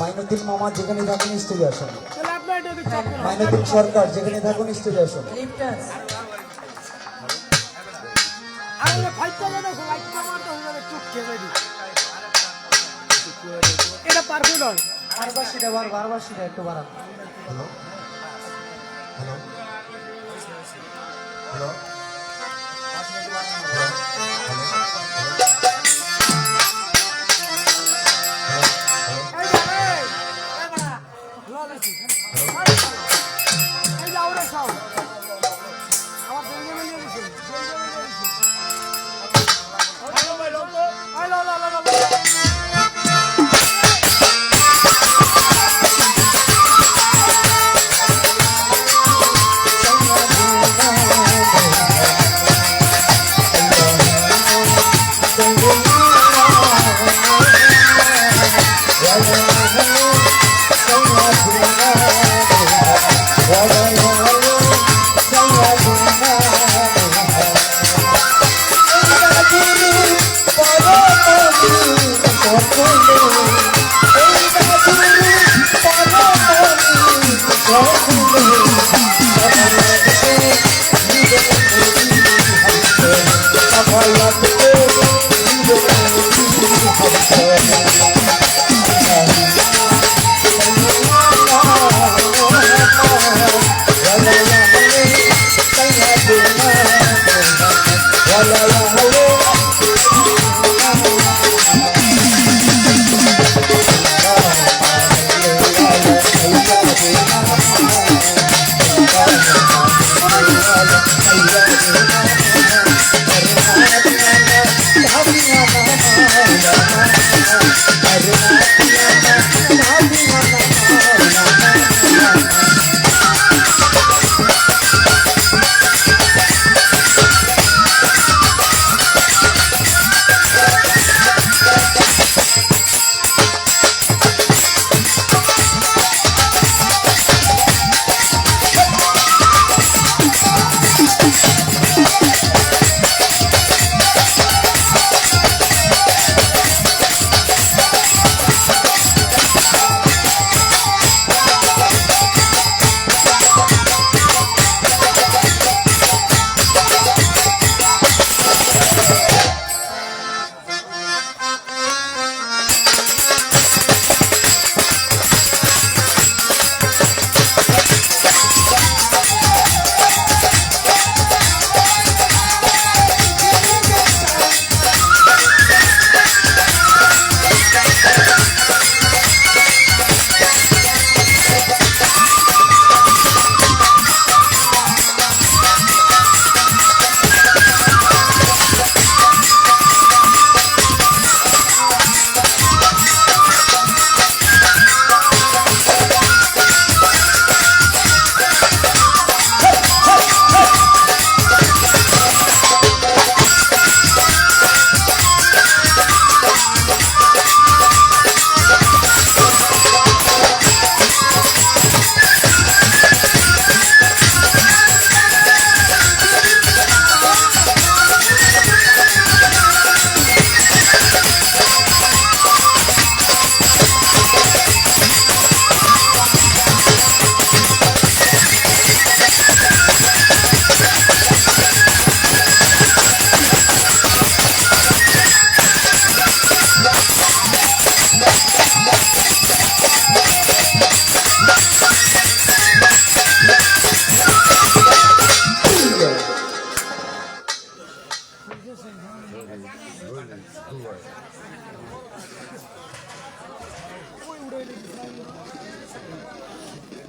মাইনুদ্দিন মামা যেখানে থাকুন স্টেজে আসুন। মাইনুদ্দিন সরকার যেখানে থাকুন স্টেজে আসুন। এটা পারফেক্ট হয়। বারবার সেটা একটু বাড়ান। হ্যালো হ্যালো হ্যালো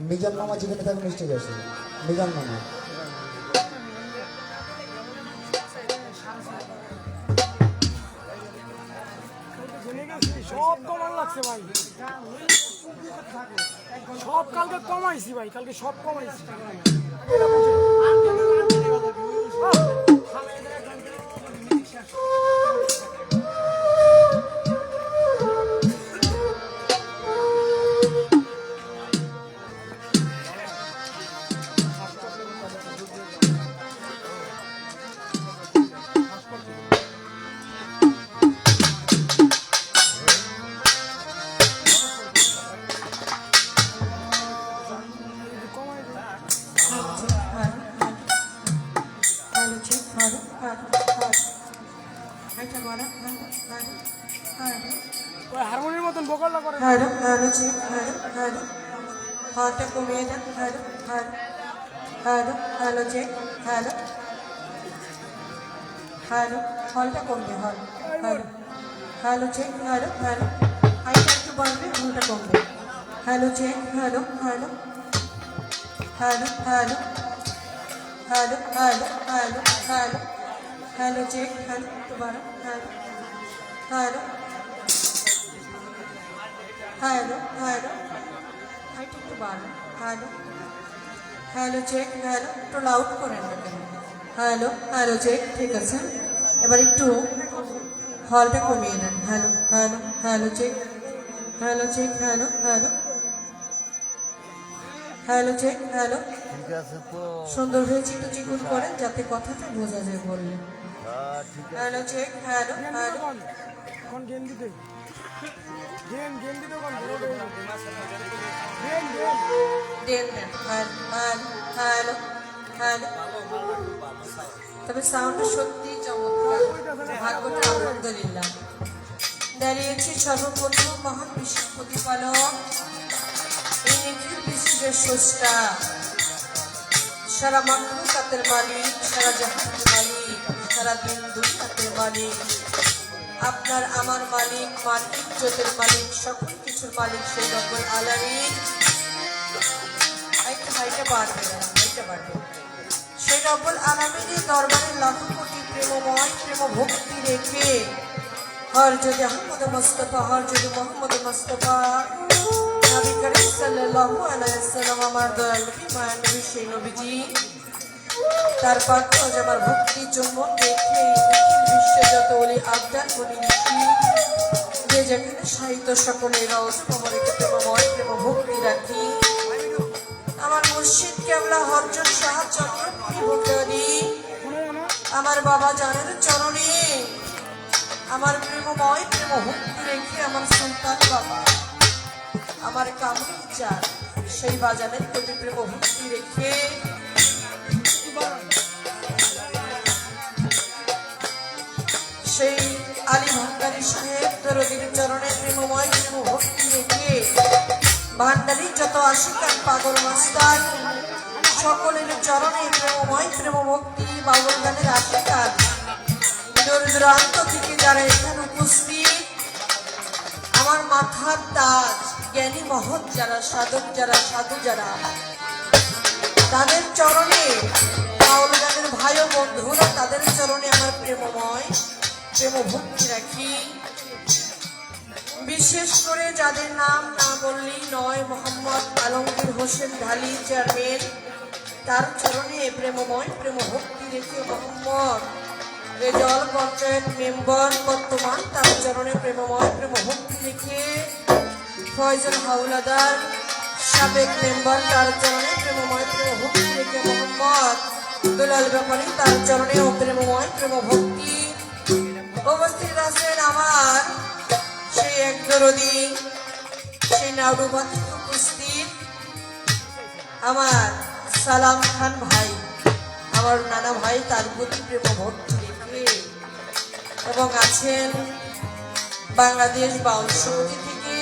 মিজান মামা যেখানে থাকুন স্টেজে আসুন। মিজান মামা সব কমান লাগছে ভাই, সব কালকে কমাইছি ভাই, কালকে সব কমাইছি। ওই হারমোনির মতন ভোকালটা করে hello hello check hello hello হলটা কমিয়ে দেন hello hello hello hello check hello hello হলটা কমবে হল hello hello check hello hello হাইটা একটু বাড়বে হলটা কমবে hello check hello hello hello hello hello hello hello hello hello check hello একটু বাড়ো hello hello hello hello height একটু বাড়ো হ্যালো হ্যালো চেক হ্যালো একটু লাউড করেন না কেন হ্যালো হ্যালো চেক ঠিক আছে এবার একটু হলটা কমিয়ে নেন hello hello hello check hello check hello hello hello check hello ঠিক আছে তো সুন্দর হয়েছে একটু চিকুন করেন যাতে কথাটা বোঝা যায় বললেন ঠিক হ্যালো চেক হ্যালো হ্যালো কোন গেম দিতে গেম দিতে কোন গেম দেন দেন হ্যালো হ্যালো হ্যালো তবে সাউন্ডটা সত্যি চমৎকার ভাগ্যটা আলহামদুলিল্লাহ দাঁড়িয়েছি সর্বপ্রথম মহান বিশ্ব প্রতিপালক এই নিখিল বিশ্বের স্রষ্টা সারা মাখলুকাতের মালিক সারা জাহানের মালিক সারা দিন দুনিয়াতের মালিক আপনার আমার মালিক মালিক জোতের মালিক সকল কিছুর মালিক সেই রব্বুল আলামিন একটা হাইটা বাড়বে হাইটা বাড়বে সেই রব্বুল আলামিনের দরবারে লাখ কোটি প্রেমময় প্রেম ভক্তি রেখে হর যদি আহমদ মুস্তাফা হর যদি মোহাম্মদ মুস্তাফা নবী করিম সাল্লাল্লাহু আলাইহি ওয়াসাল্লাম আমার দয়াল নবী মায়ার নবী সেই নবীজি তার পাত্র যে আমার ভক্তি চুম্বন রেখে বিশ্বে যত ওলি আবদার বলি যে যেখানে সাহিত্য সকলে রওজ কবরে প্রেমময় প্রেম ভক্তি রাখি আমার মুর্শিদ কেবলা হরজন শাহ চন্দ্রপুরী ভক্তি আমার বাবা জানের চরণে আমার প্রেমময় প্রেম ভক্তি রেখে আমার সুলতান বাবা আমার কামরুল চাঁদ সেই বাজানের প্রতি প্রেম ভক্তি রেখে সেই আলী ভান্ডারী সাহেব দরদির চরণে প্রেমময় প্রেম ভক্তি রেখে ভান্ডারী যত আশিকান পাগল মাস্টার সকলের চরণে প্রেমময় প্রেম ভক্তি বাউল গানের আশিকান দূর দূরান্ত থেকে যারা এখানে উপস্থিত আমার মাথার তাজ জ্ঞানী মহৎ যারা সাধক যারা সাধু যারা তাদের চরণে বাউল গানের ভাই ও বন্ধুরা তাদের চরণে আমার প্রেমময় প্রেম ভক্তি রাখি বিশেষ করে যাদের নাম না বললেই নয় মোহাম্মদ আলমগীর হোসেন ঢালি চেয়ারম্যান তার চরণে প্রেমময় প্রেম ভক্তি রেখে মোহাম্মদ রেজল পঞ্চায়েত মেম্বার বর্তমান তার চরণে প্রেমময় প্রেম ভক্তি রেখে ফয়জল হাওলাদার সাবেক মেম্বার তার চরণে প্রেমময় প্রেম ভক্তি রেখে মোহাম্মদ দুলাল ব্যাপারী তার চরণে ও প্রেমময় প্রেম ভক্তি উপস্থিত আছেন আমার সেই এক দরদি সেই নাউডুবাতে উপস্থিত আমার সালাম খান ভাই আমার নানা ভাই তার প্রতি প্রেম ভক্তি রেখে এবং আছেন বাংলাদেশ বাউল সমিতি থেকে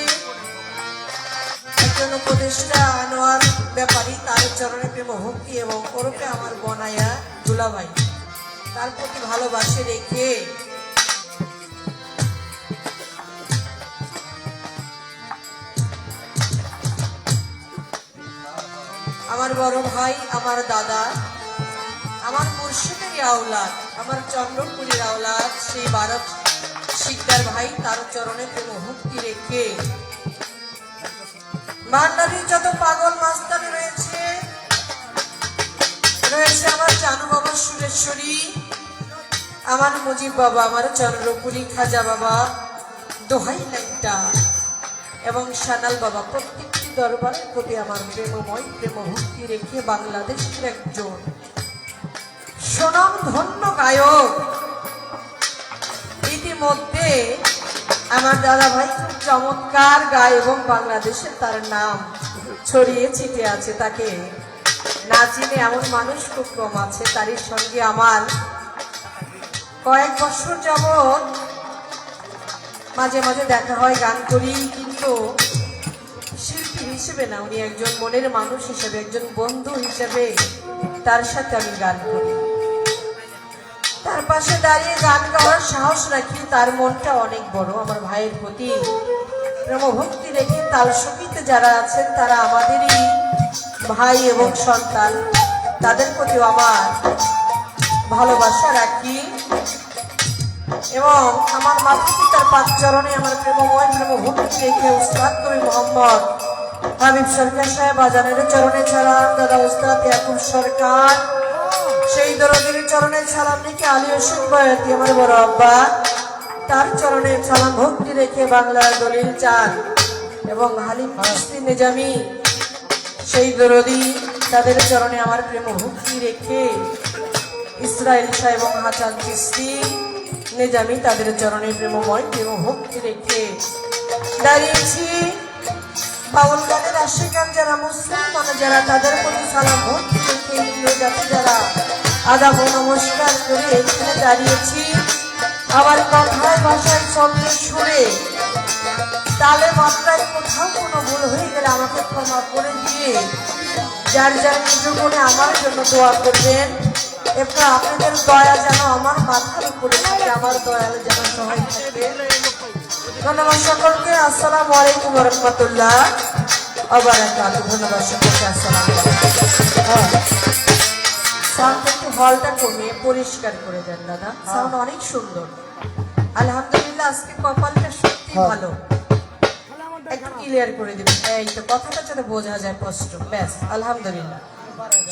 একজন উপদেষ্টা আনোয়ার ব্যাপারী তার চরণে প্রেম ভক্তি এবং ওরফে আমার বনায়া দুলাভাই তার প্রতি ভালোবাসে রেখে আমার বড় ভাই আমার দাদা আমার মুর্শিদের আওলাদ আমার চন্দ্রপুরীর আওলাদ সেই ভারত শিকদার ভাই তার চরণে প্রেম ভক্তি রেখে ভান্ডারী যত পাগল মাস্তানি রয়েছে রয়েছে আমার জানু বাবা সুরেশ্বরী আমার মুজিব বাবা আমার চন্দ্রপুরী খাজা বাবা দোহাই লাইটা এবং সানাল বাবা প্রত্যেকটি দরবারের প্রতি আমার প্রেমময় প্রেম ভক্তি রেখে বাংলাদেশের একজন সুনাম ধন্য গায়ক ইতিমধ্যে আমার দাদা ভাই খুব চমৎকার গায় এবং বাংলাদেশে তার নাম ছড়িয়ে ছিটিয়ে আছে তাকে না চিনে এমন মানুষ খুব কম আছে তারই সঙ্গে আমার কয়েক বছর যাবৎ মাঝে মাঝে দেখা হয়, গান করি, কিন্তু শিল্পী হিসেবে না, উনি একজন মনের মানুষ হিসেবে, একজন বন্ধু হিসেবে তার সাথে আমি গান করি। তার পাশে দাঁড়িয়ে গান গাওয়ার সাহস রাখি, তার মনটা অনেক বড়। আমার ভাইয়ের প্রতি প্রেমভক্তি রেখে তাল সঙ্গীতে যারা আছেন তারা আমাদেরই ভাই এবং সন্তান, তাদের প্রতিও আমার ভালোবাসা রাখি। এবং আমার মাতা পিতার পাঁচ চরণে আমার প্রেমময় প্রেমভক্তি রেখে উস্তাদ কবি মোহাম্মদ হাবিব সরকার সাহেব আজানের চরণে ছাড়ান, দাদা উস্তাদ ইয়াকুব সরকার সেই দরদির চরণে সালাম রেখে, আলী হোসেন বয়াতি আমার বড় আব্বা তার চরণে সালাম ভক্তি রেখে, বাংলার দলিল চাঁদ এবং হালিম চিশতি নিজামী সেই দরদি তাদের চরণে আমার প্রেম ভক্তি রেখে, ইসরায়েল শাহ এবং হাসান চিশতি নিজামী তাদের চরণে প্রেমময় প্রেম ভক্তি রেখে দাঁড়িয়েছি। বাউল গানের আশিকান যারা, মুসলমান যারা, তাদের প্রতি সালাম ভক্তি রেখে, হিন্দু জাতি যারা, আদাব ও নমস্কার করে এখানে দাঁড়িয়েছি। আবার কথায় ভাষায় ছন্দে সুরে তালে মাত্রায় কোথাও কোনো ভুল হয়ে গেলে আমাকে ক্ষমা করে দিয়ে যার যার নিজ মনে আমার জন্য দোয়া করবেন। এবং আপনাদের দয়া যেন আমার মাথার উপরে থাকে, আমার দয়াল যেন সহায় থাকে। ধন্যবাদ সকলকে। আসসালামু আলাইকুম ওয়া রাহমাতুল্লাহ ওয়া বারাকাতুহু। ধন্যবাদ সকলকে। আসসালামু আলাইকুম। সাউন্ড একটু হলটা কমিয়ে পরিষ্কার করে দেন দাদা, সাউন্ড অনেক সুন্দর। আলহামদুলিল্লাহ, আজকে কপালটা সত্যি ভালো। একটু ক্লিয়ার করে দিবেন, এই তো কথাটা যাতে বোঝা যায় স্পষ্ট। ব্যাস, আলহামদুলিল্লাহ,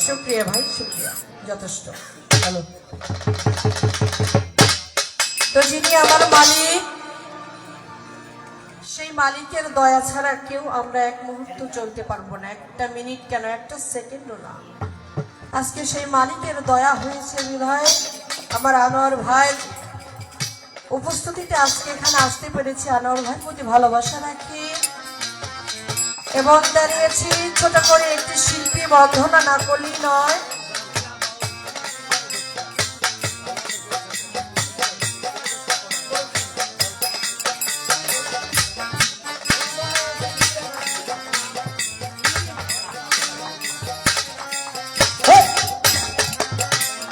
শুক্রিয়া ভাই, শুক্রিয়া, যথেষ্ট। হ্যালো। তো যিনি আমার মালিক, সেই মালিকের দয়া ছাড়া কেউ আমরা এক মুহূর্ত চলতে পারবো না, একটা মিনিট কেন, একটা সেকেন্ডও না। আজকে সেই মালিকের দয়া হয়েছে বিধায় আমার আনোয়ার ভাই উপস্থিতিতে আজকে এখানে আসতে পেরেছি। আনোয়ার ভাই প্রতি ভালোবাসা রাখি এবং দাঁড়িয়েছি। ছোট করে একটি শিল্পী বন্ধনা না করলেই নয়।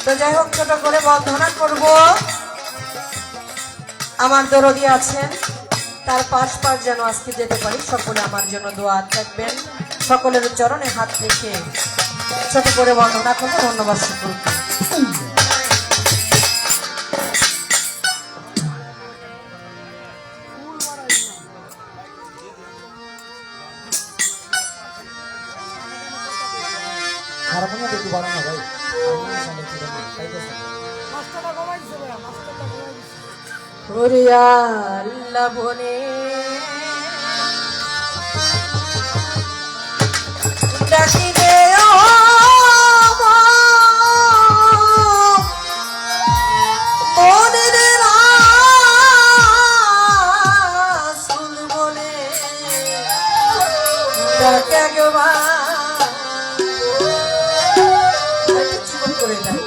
তো যাই হোক, ছোট করে বন্ধনা করব। আমার দরদি আছেন, তার পাশ যেন আজকে যেতে পারি। সকলে আমার জন্য দোয়া থাকবেন, সকলের চরণে হাত রেখে ছোট করে বন্ধনা করবো। ধন্যবাদ সকলকে। হারমোনিয়াম একটু বাড়ানো ভাই, মাস্টারটা কমাইছে ভাইয়া, মাস্টারটা কমাইছে। ওরে আল্লাহ বনে ডাকি রে ও মনের রাসূল বলে ডাকে গো করে দেয়।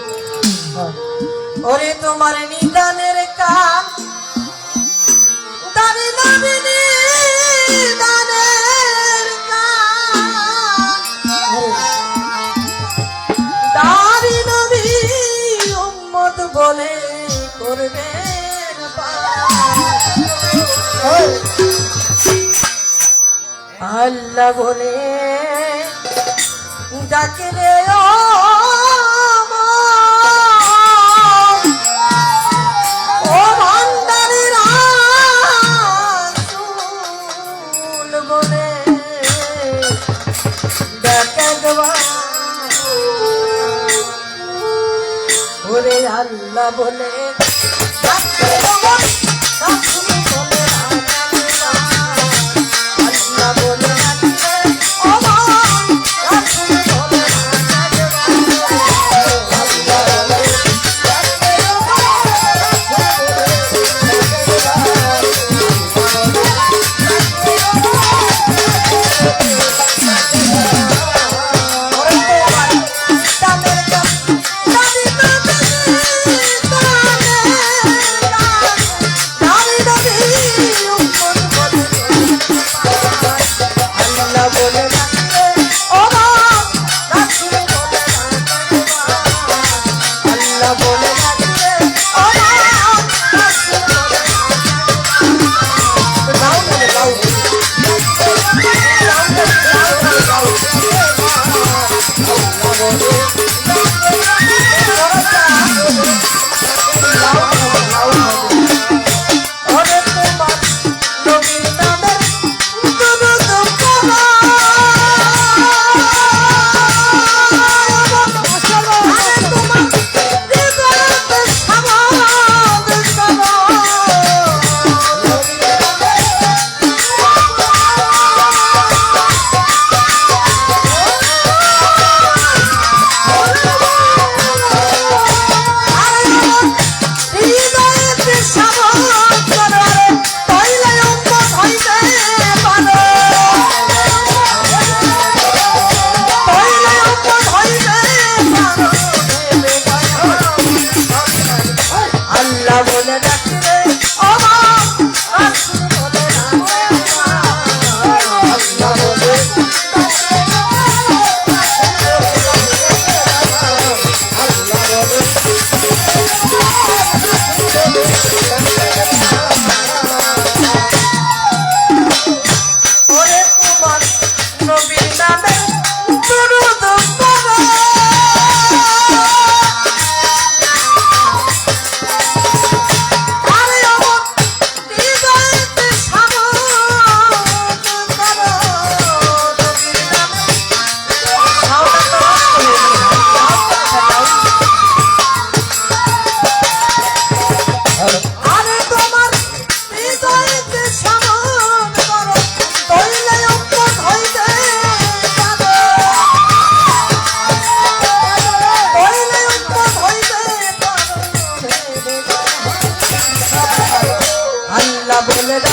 ওরে তোমার নিদানের কান, দানে নবী নিদানের কান, দানি নবী উম্মত বলে করবেন পার। আল্লাহ বলে ডাকে রে ও আল্লাহ বলে আল্লাহ বলে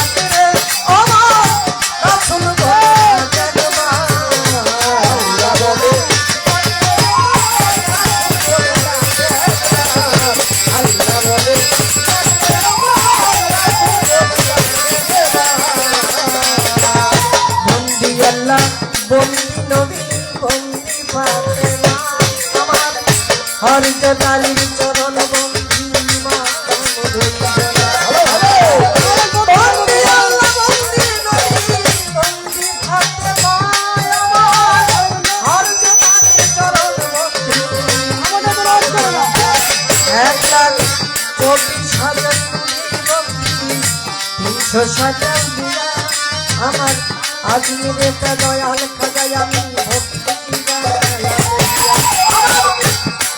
ডাকে রে আমার রাসূল বলে ডাকবা আল্লাহ বলে আল্লাহ বলে বন্দি আল্লাহ বন্দি নবী বন্দি ফাতেমা আমার হরজ তালির চরণ বন্দি মা বন্দি আল্লাহ বন্দি নবী বন্দি ফাতেমা আমার হরজ তালির চরণ বন্দি 1,24,000 360 দিয়া আমার আজমিরে দয়াল খাজায় আমি ভক্তি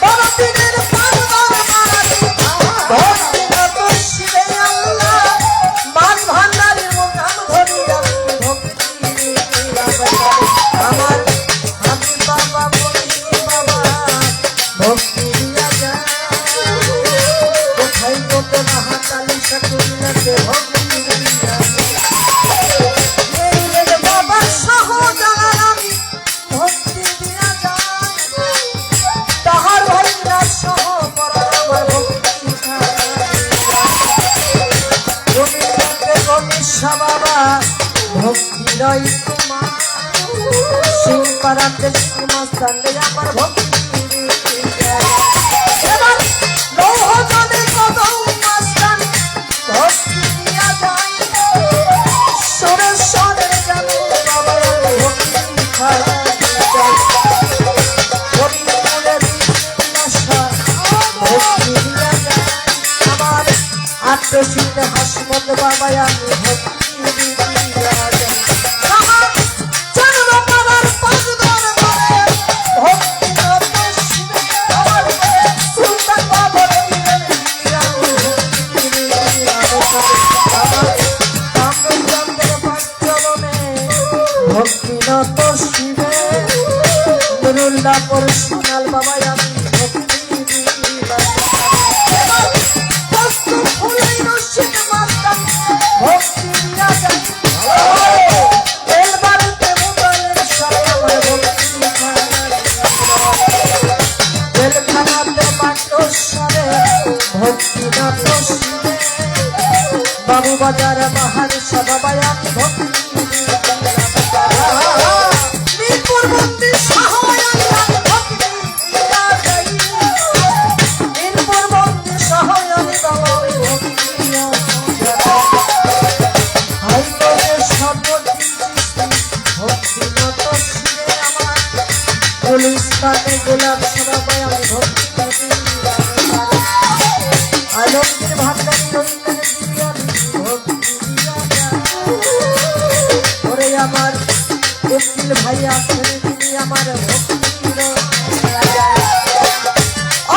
বড়দিনের পারবার মারি ভক্তি নত শিবে আল্লাহ মান ভান্ডারের মুকাম ধরি আমি ভক্তি আমার হাবিব বাবা বলি বাবা ভক্তি দিয়া যায় কোথায় কত মহাকালী সকলকে ভক্তি দিয়া বাবা সহ জানার আমি ভক্তি দিয়া যায় তাহার ভাইরা সহ পরার আমার ভক্তি রবীন্দ্রনাথের গণেশা বাবা ভক্তি রই তোমার সিং পাড়াতে মাস্তানলে আমার ভক্তি এবার লৌহ জলে কদম মাস্তান ভক্তি দিয়া যায় সুরেশ্বরের জানো বাবা ভক্তি আমার আত্মশীলে হাসমত বাবা আমি ভক্তি দিয়া যায় আমার জন্ম পাড়ার পাঁচদর করে ভক্তি নত শিবে আমার সুলতান বাবার ভক্তি নত শিবে নুরুল্লাহ পরশুনাল বাবা আমি ভক্তি দিলাম কস্তুর ফুলাই রশিদ মাস্তান ভক্তি দিয়া যায় এলবারতে মুবালের সাথে আমার ভক্তি জেলখানাতে বাক্যস্বরে ভক্তি নত শিবে বাবু বাজার বাহার সবাই আমি ভক্তি মিরপুর বন্দি সহায়তা ভক্তি দিয়া যাই মিরপুর বন্দি সহায়তা ভক্তি দিয়া হাইকোর্টের সর্বত্র ভক্তি নত শিবে আমার গুলিস্তানে গোলাপ সবাই আমি ভক্তি দিয়া আলমগীর ভান্ডারী রবীন্দ্রনাথ বিরিয়ানি ভক্তি দিয়া যায় ওরে আমার উকিল ভাই আছেন তিনি আমার ভক্তির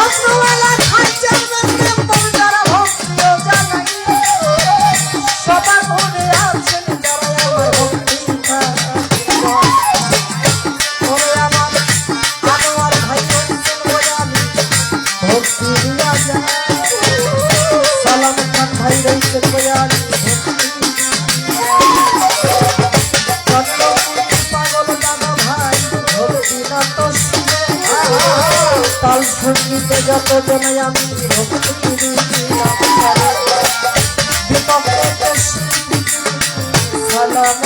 অন্যবেলা খাইছেন মেম্বার যারা ভক্তিও জানাই সবার মনে আছেন যারা আমার ভক্তি ওরে আমার আনোয়ার ভাই রয়েছেন বয়ানি ভক্তি দিয়া যায় সালাম খান ভাই রয়েছেন বয়ানি তাল সঙ্গীতে যত জনাই আমি ভক্তি দিলাম বিপক্ষে সালাম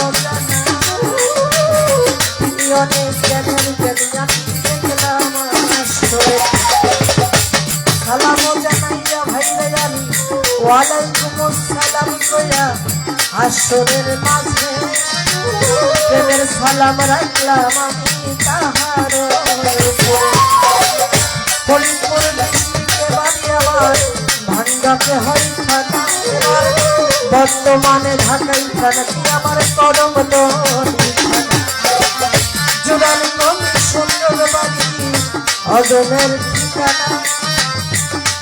অনেক জ্ঞানের জ্ঞান দেখলাম সালাম জানাইয়া ভাই আমি ওয়ালাইকুম আসসালাম কইয়া আসরের মাঝে প্রেমের সালাম রাখলাম আমি তাহার ফরিদপুর ডিস্ট্রিক্টে বাড়ি আমার ভাঙ্গাতে হয় থানা এবার বর্তমানে ঢাকাই থানা কি আমার কদম জুড়াল সুন্দর বাড়ি অজনের ঠিকানা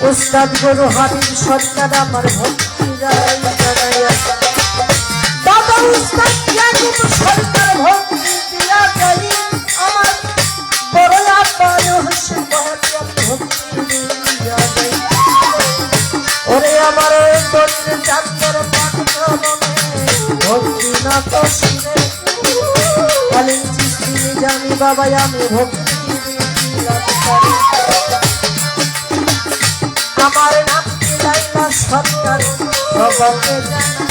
উস্তাদ গুরু হাবিব সরকার আমার ভক্তি জানাইয়া বাবা উস্তাদ ইয়াকুব সরকার ভক্তি দিয়া যাই আমার বড় আব্বার হোসেন বহাতিয়া ভক্তি দিয়া যাই ওরে আমার দলিল চাঁদের পাঠ শত শুনে বলেন চিস্তি জানি বাবা আমি ভক্তি আমার নাম লাইলা সরকার সবাইকে জানা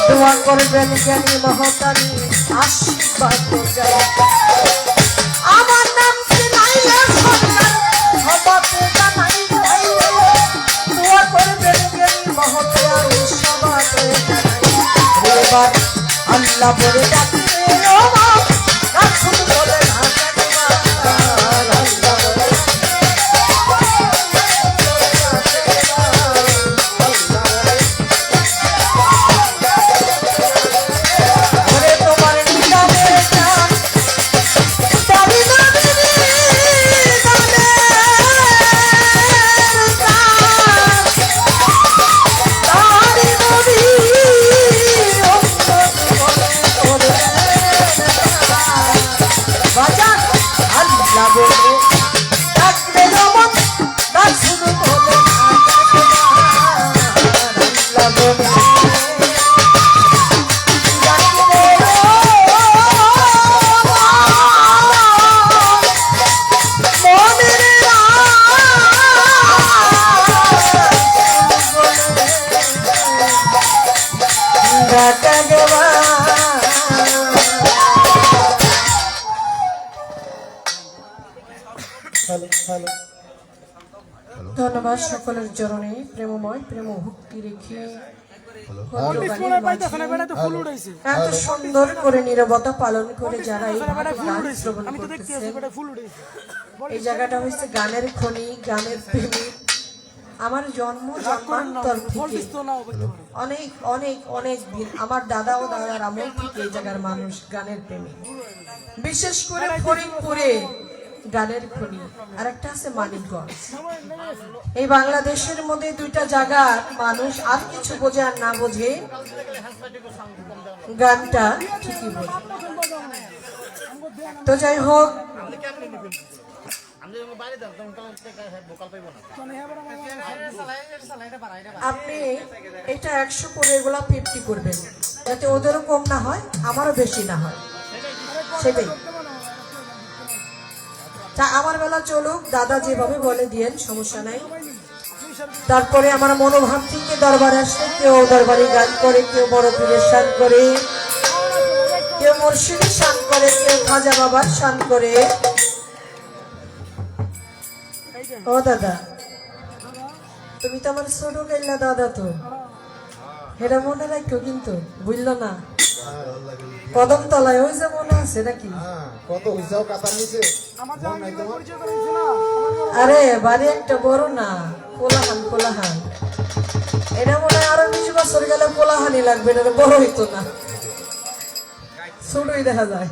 দোয়া করবেন জ্ঞানী মহতারি আশীর্বাদ চাই আমার নাম লাইলা সরকার সবাইকে জানাই দোয়া করবেন জ্ঞানী মহতারি সবাইকে জানাই এবার আল্লাহ বলে ডাকে ও মা রাসূল বলে ডাকে আল্লাহ বলে ধন্যবাদ সকলের চরণে প্রেমময় প্রেম ভক্তি রেখে এত সুন্দর করে নীরবতা পালন করে যারা এই গান শ্রবণ করতেছেন এই জায়গাটা হচ্ছে গানের খনি গানের প্রেমী আমার জন্ম জন্মান্তর থেকে অনেক অনেক অনেক দিন আমার দাদা ও দাদার আমল থেকে এই জায়গার মানুষ গানের প্রেমী বিশেষ করে ফরিদপুরে গানের খনি আর একটা আছে মানিকগঞ্জ এই বাংলাদেশের মধ্যে দুইটা জায়গার মানুষ আর কিছু বোঝে আর না বোঝে গানটা ঠিকই বোঝে তো যাই হোক আপনি এটা 100 করে এগুলা 50 করবেন যাতে ওদেরও কম না হয় আমারও বেশি না হয় সেটাই তা আমার বেলা চলুক দাদা যেভাবে বলে দিয়েন সমস্যা নাই তারপরে আমার মনোভাব থেকে দরবারে আসে কেউ দরবারি গান করে কেউ বড় পীরের শান করে কেউ মুর্শিদের শান করে কেউ খাজা বাবার শান করে ও দাদা তুমি তো আমার ছোট গাইলা দাদা তো এটা মনে রাখো কিন্তু বুঝলো না কদম তলায় ওই যে মনে আছে নাকি কত হইসাও কাতা নিছে আরে বাড়ি একটা বড় না কোলাহান কোলাহান এটা মনে হয় আরো 20 বছর গেলে কোলাহানি লাগবে না বড় হইতো না ছোটই দেখা যায়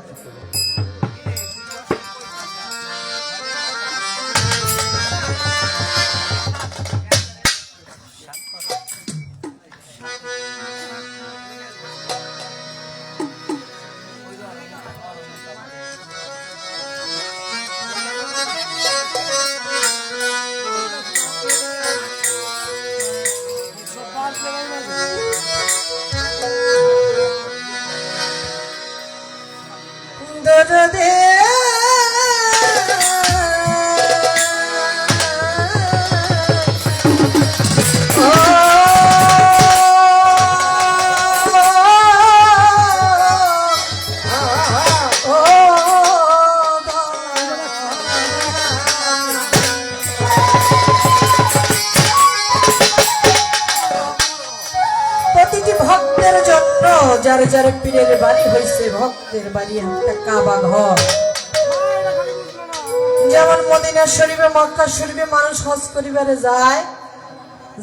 যার যার পীরের বাড়ি হয়েছে ভক্তের বাড়ি একটা কাবা ঘর যেমন মদিনা শরীফে মক্কা শরীফে মানুষ হজ করিবারে যায়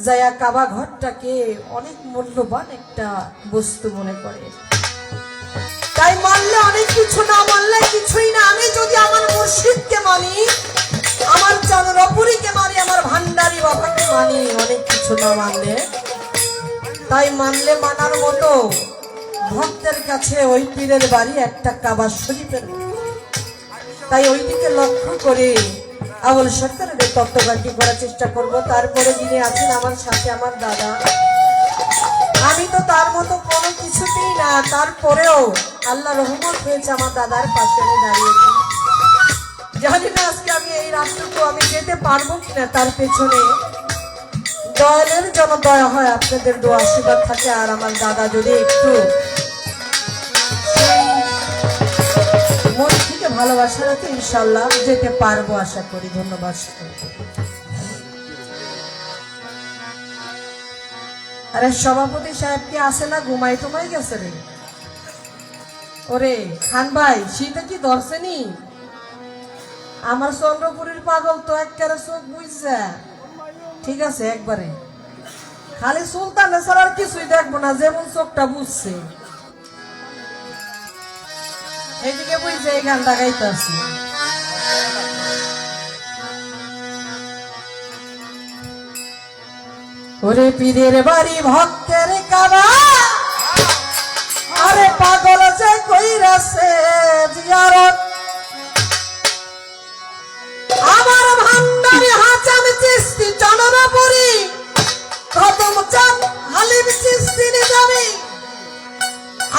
যায়া কাবা ঘরটাকে অনেক মূল্যবান একটা বস্তু মনে করে তাই মানলে অনেক কিছু না মানলে কিছুই না আমি যদি আমার মুর্শিদকে মানি আমার চন্দ্রপুরীকে মানি আমার ভান্ডারী বাবাকে মানি অনেক কিছু না মানলে তাই মানলে মানার মতো ভক্তের কাছে ওই পীরের বাড়ি একটা কাবা শরীফের তাই ওই দিকে লক্ষ্য করে আবুল সরকারের তত্ত্বগানটি করার চেষ্টা করব তারপরে যিনি আছেন আমার সাথে আমার দাদা আমি তো তার মতো কোনো কিছুতেই না তারপরেও আল্লাহ রহমত হয়েছে আমার দাদার পাশে আমি দাঁড়িয়েছি। জানি না আজকে আমি এই রাতটুকু আমি যেতে পারবো কিনা, তার পেছনে দয়ালের জন্য দয়া হয়, আপনাদের দোয়া আশীর্বাদ থাকে, আর আমার দাদা যদি একটু মন থেকে ভালোবাসা রাখে ইনশাল্লাহ যেতে পারবো আশা করি। ধন্যবাদ। আরে সভাপতি সাহেব কি আসে না, ঘুমাই টুমাই গেছে রে? ওরে খান ভাই, শীতে কি ধরছেনি? আমার চন্দ্রপুরীর পাগল তো একবারে চোখ বুঝছে। ঠিক আছে, একবারে খালি সুলতান ছাড়া আর কিছুই দেখবো না, যেমন চোখটা বুঝছে। এইদিকে বুঝছে এই গানটা গাইতে আসি। ওরে পীরের বাড়ি ভক্তের কাবা, আরে পাগল যে কইরাছে জিয়ারত, আমার ভান্ডারি হাচান চিস্তি চন্দ্রপুরী, খতম চাঁদ হালিম চিস্তি নিজামি,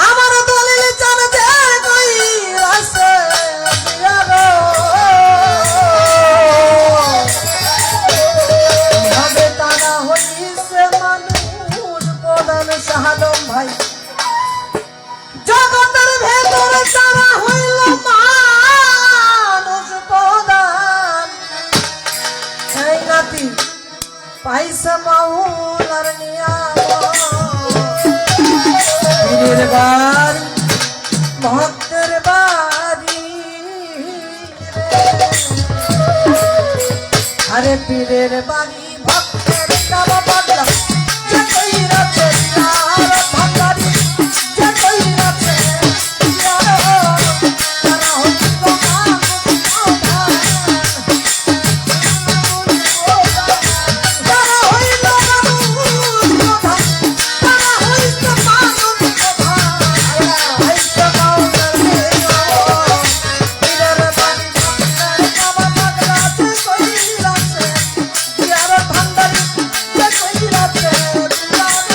আমার দলিল চান যে কইরাছে জিয়ারত। ভাবে তারা হইছে মানুষ প্রধান শাহাদম ভাই, জগতের ভেতরে তারা হইল মানুষ প্রধান। এই নাতি পাইছে মাওলার নিয়ামত, পীরের বাড়ি ভক্তের বাড়ি রে। আরে পীরের বাড়ি ভক্তের কাবা পাগলা, যে কইরাছে আর ভান্ডারি, যে কইরাছে আর তারা হইল মানুষ প্রধান। তারা হইল মানুষ প্রধান, তারা হইল মানুষ প্রধান। হইছে মাওলার নিয়ামত, পীরের বাড়ি ভক্তের কাবা পাগলা, যে কইরাছে আর ভান্ডারি, যে কইরাছে আর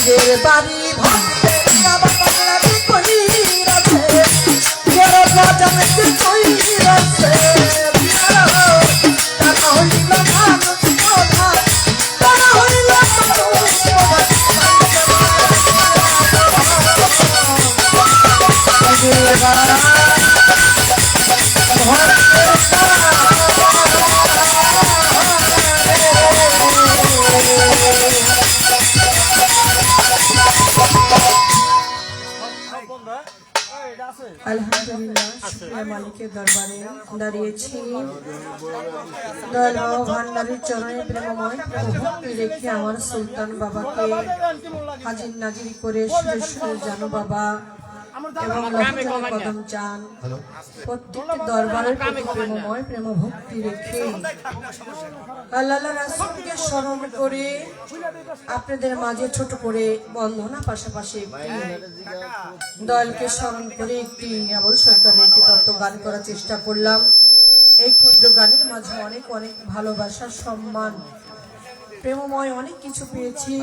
নিজের বাড়ি ভাঙতে আবার বাংলাতে কই রাখে বড় বাজারে কই রাখে টাকা হইল মানুষ প্রধান টাকা হইল মানুষ আলহামদুলিল্লাহ শুকরিয়া মালিকের দরবারে দাঁড়িয়েছি দয়াল বাবা ভান্ডারীর চরণে প্রেমময় ভক্তি রেখে আমার সুলতান বাবাকে হাজির নাজির করে সুরেশ্বর জানো বাবা এবং লক্ষ্মণ কদম চান প্রত্যেকটি দরবারের প্রতি প্রেমময় প্রেম ভক্তি রেখে আল্লাহ রাসূলকে স্মরণ করে আপনাদের মাঝে ছোট করে বন্ধনা পাশাপাশি একটি দয়ালকে স্মরণ করে একটি আবুল সরকারের একটি তত্ত্ব গান করার চেষ্টা করলাম। এই ক্ষুদ্র গানের মাঝে অনেক অনেক ভালোবাসা সম্মান প্রেমময় অনেক কিছু পেয়েছি।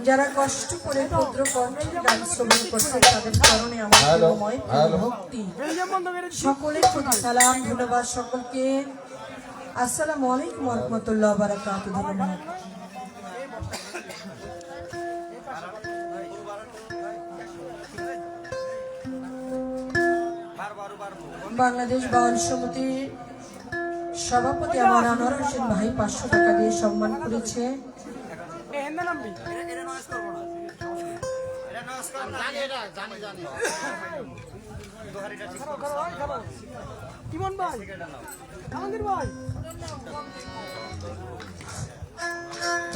যারা কষ্ট করে ক্ষুদ্র কণ্ঠে গান শ্রবণ করছে তাদের কারণে আমার প্রেমময় ভক্তি সকলের প্রতি সালাম ধন্যবাদ সকলকে। আসসালামু আলাইকুম ওয়া রাহমাতুল্লাহি ওয়া বারাকাতুহু। ধন্যবাদ। বাংলাদেশ বাউল সমিতির সভাপতি আমার আনোয়ার হোসেন ভাই 500 টাকা দিয়ে সম্মান করেছে।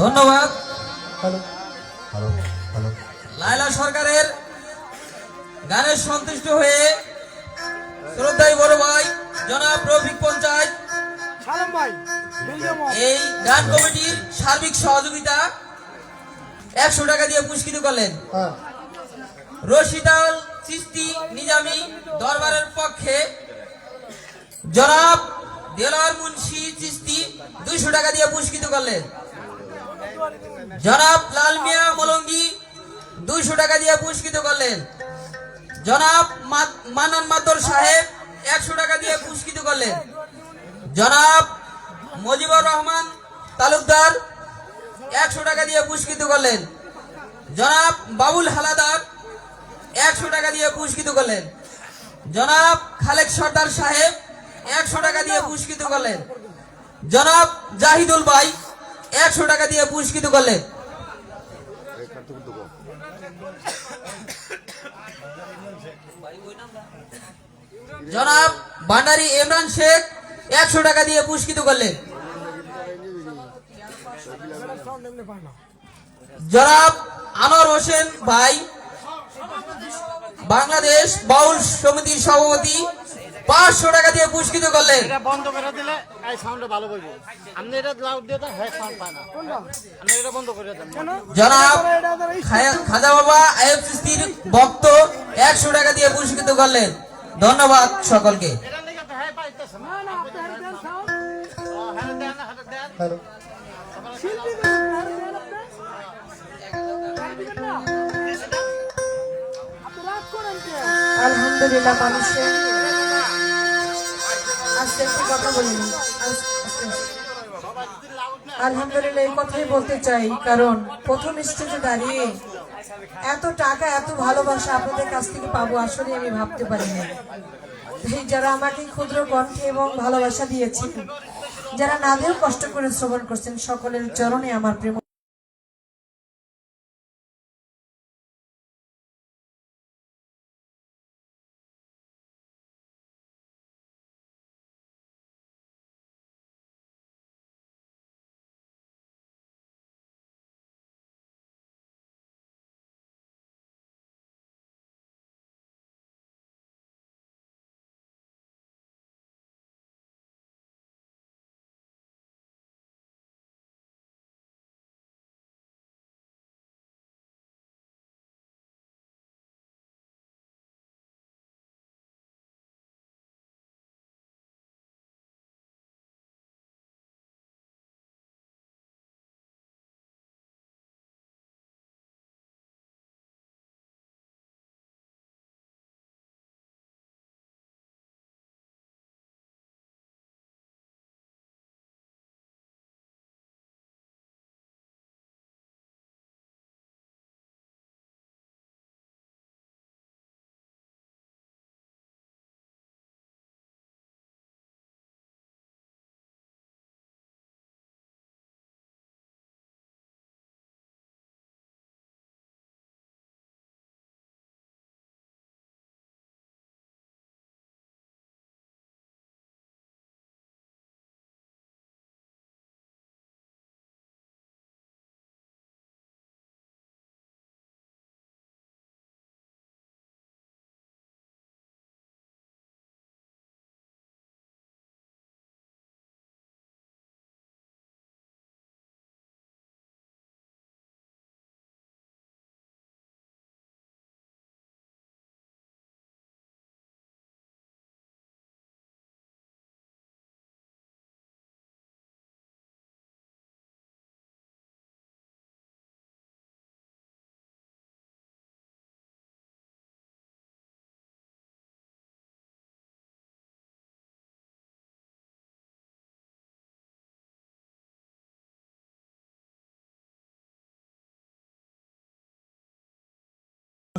ধন্যবাদ হ্যালো হ্যালো হ্যালো লায়লা সরকারের গানের সন্তুষ্ট হয়ে শ্রদ্ধায় বড় ভাই জনাব রফিক পঞ্চায়েত এই গান কমিটির সার্বিক সহযোগিতা 100 টাকা দিয়ে পুরস্কৃত করলেন। হ্যাঁ রশিদাল চিস্তি নিজামী দরবারের পক্ষে জনাব দেলার মুন্সি চিস্তি 200 টাকা দিয়ে পুরস্কৃত করলেন। জনাব লাল মিয়া মলঙ্গি 200 টাকা দিয়ে পুরস্কৃত করলেন। জনাব মান্নান মাতর সাহেব 100 টাকা দিয়ে পুরস্কৃত করলেন। জনাব মুজিবুর রহমান তালুকদার 100 টাকা দিয়ে পুরস্কৃত করলেন। জনাব বাবুল হালাদার 100 টাকা দিয়ে পুরস্কৃত করলেন। জনাব খালেক সর্দার সাহেব 100 টাকা দিয়ে পুরস্কৃত করলেন। জনাব জাহিদুল ভাই 100 টাকা দিয়ে পুরস্কৃত করলেন। জনাব ভান্ডারী ইমরান শেখ 100 টাকা দিয়ে পুরস্কৃত করলেন। জনাব আনোয়ার হোসেন ভাই বাংলাদেশ বাউল সমিতির সভাপতি 500 টাকা দিয়ে পুরস্কৃত করলেন। এটা বন্ধ করে দিলে এই সাউন্ডটা ভালো বলবো। আপনি এটা লাউড দিয়ে দাও, হ্যাঁ সাউন্ড পায় না। আপনি এটা বন্ধ করে দেন। জনাব খাজা বাবা আইয়ুব চিশতির ভক্ত 100 টাকা দিয়ে পুরস্কৃত করলেন। ধন্যবাদ সকলকে। এটা লেগে তো হ্যাঁ পাইতেছে না। না আপনি হ্যাঁ দেন সাউন্ড। হ্যাঁ দেন, হ্যাঁ দেন। হ্যালো আলহামদুলিল্লাহ মানুষের আজকে একটি কথা বলিনি। আলহামদুলিল্লাহ এই কথাই বলতে চাই, কারণ প্রথম স্টেজে দাঁড়িয়ে এত টাকা এত ভালোবাসা আপনাদের কাছ থেকে পাবো আসলে আমি ভাবতে পারিনি। এই যারা আমাকে ক্ষুদ্র কণ্ঠে এবং ভালোবাসা দিয়েছেন, যারা নাদেও কষ্ট করে শ্রবণ করছেন, সকলের চরণে আমার প্রেম।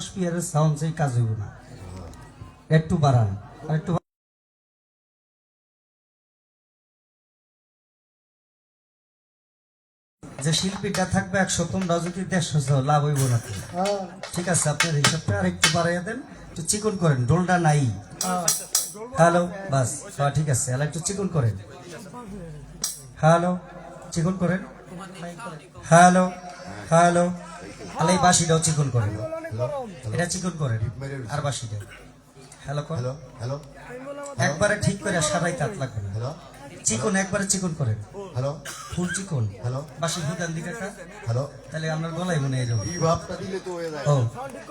স্পিয়ারের সাউন্ড সেই কাজ হইব না, একটু বাড়ান আর একটু যে শিল্পীটা থাকবে 100, তোমরা যদি 150 চাও লাভ হইব না তো। হ্যাঁ ঠিক আছে, আপনার হিসাবটা আর একটু বাড়াইয়া দেন, একটু চিকন করেন, ডোলটা নাই। হ্যালো, বাস, হ্যাঁ ঠিক আছে, আর একটু চিকন করেন। হ্যালো, চিকন করেন। হ্যালো হ্যালো, তাহলে এই বাঁশিটাও চিকন করেন, এটা চিকন করেন, আর বাঁশিটা হ্যালো করেন। হ্যালো হ্যালো একবারে ঠিক করে সারাই তাত লাগবে না, হ্যালো চিকন একবারে চিকন করেন, হ্যালো ফুল চিকন। হ্যালো বাঁশি হুদান দিকে হ্যালো তাহলে আপনার গলায় মনে হয় এরকম। এই ভাবটা দিলে তো হয়ে যায়। ও,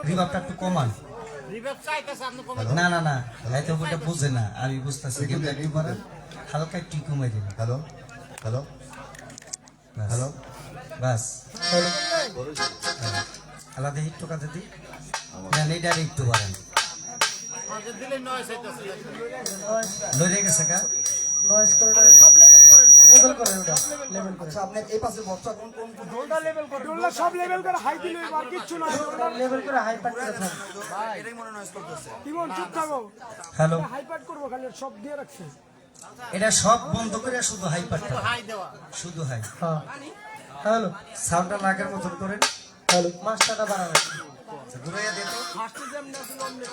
রিভাবটা একটু কমান। রিভাইভ চাইতেছে আপনি কমে না না না, হয়তো ওটা বুঝে না, আমি বুঝতেছি, কিন্তু একটু বাড়ান, হালকা একটু কমাই দিন। হ্যালো হ্যালো বাস, হ্যালো বাস, আলাদা একটু কাজে দিই না, এইটা একটু বাড়ান। আমাদের দিলে নয় চাইতেছে লড়ে গেছে কা নয়েজ করে লেভেল করেন, ওটা লেভেল করে। আচ্ছা আপনি এই পাশে বক্সটা কোন কোন ডোলটা লেভেল করে, ডোলটা সব লেভেল করে হাই দিলে আর কিচ্ছু না। লেভেল করে হাই পাট করে থাকেন। ইমন চুপ থাকো, হ্যালো, হাই পাট করবো খালি, সব দিয়ে রাখছে। এটা সব বন্ধ করে শুধু হাই পাটটা, হাই দেওয়া শুধু হাই। হ্যাঁ হ্যালো সাউন্ডটা লাগার মতন করেন। হ্যালো, মাস্টারটা বাড়ানো। ঘুরাইয়া দে তো, ফার্স্টে যেমন আছে অমনি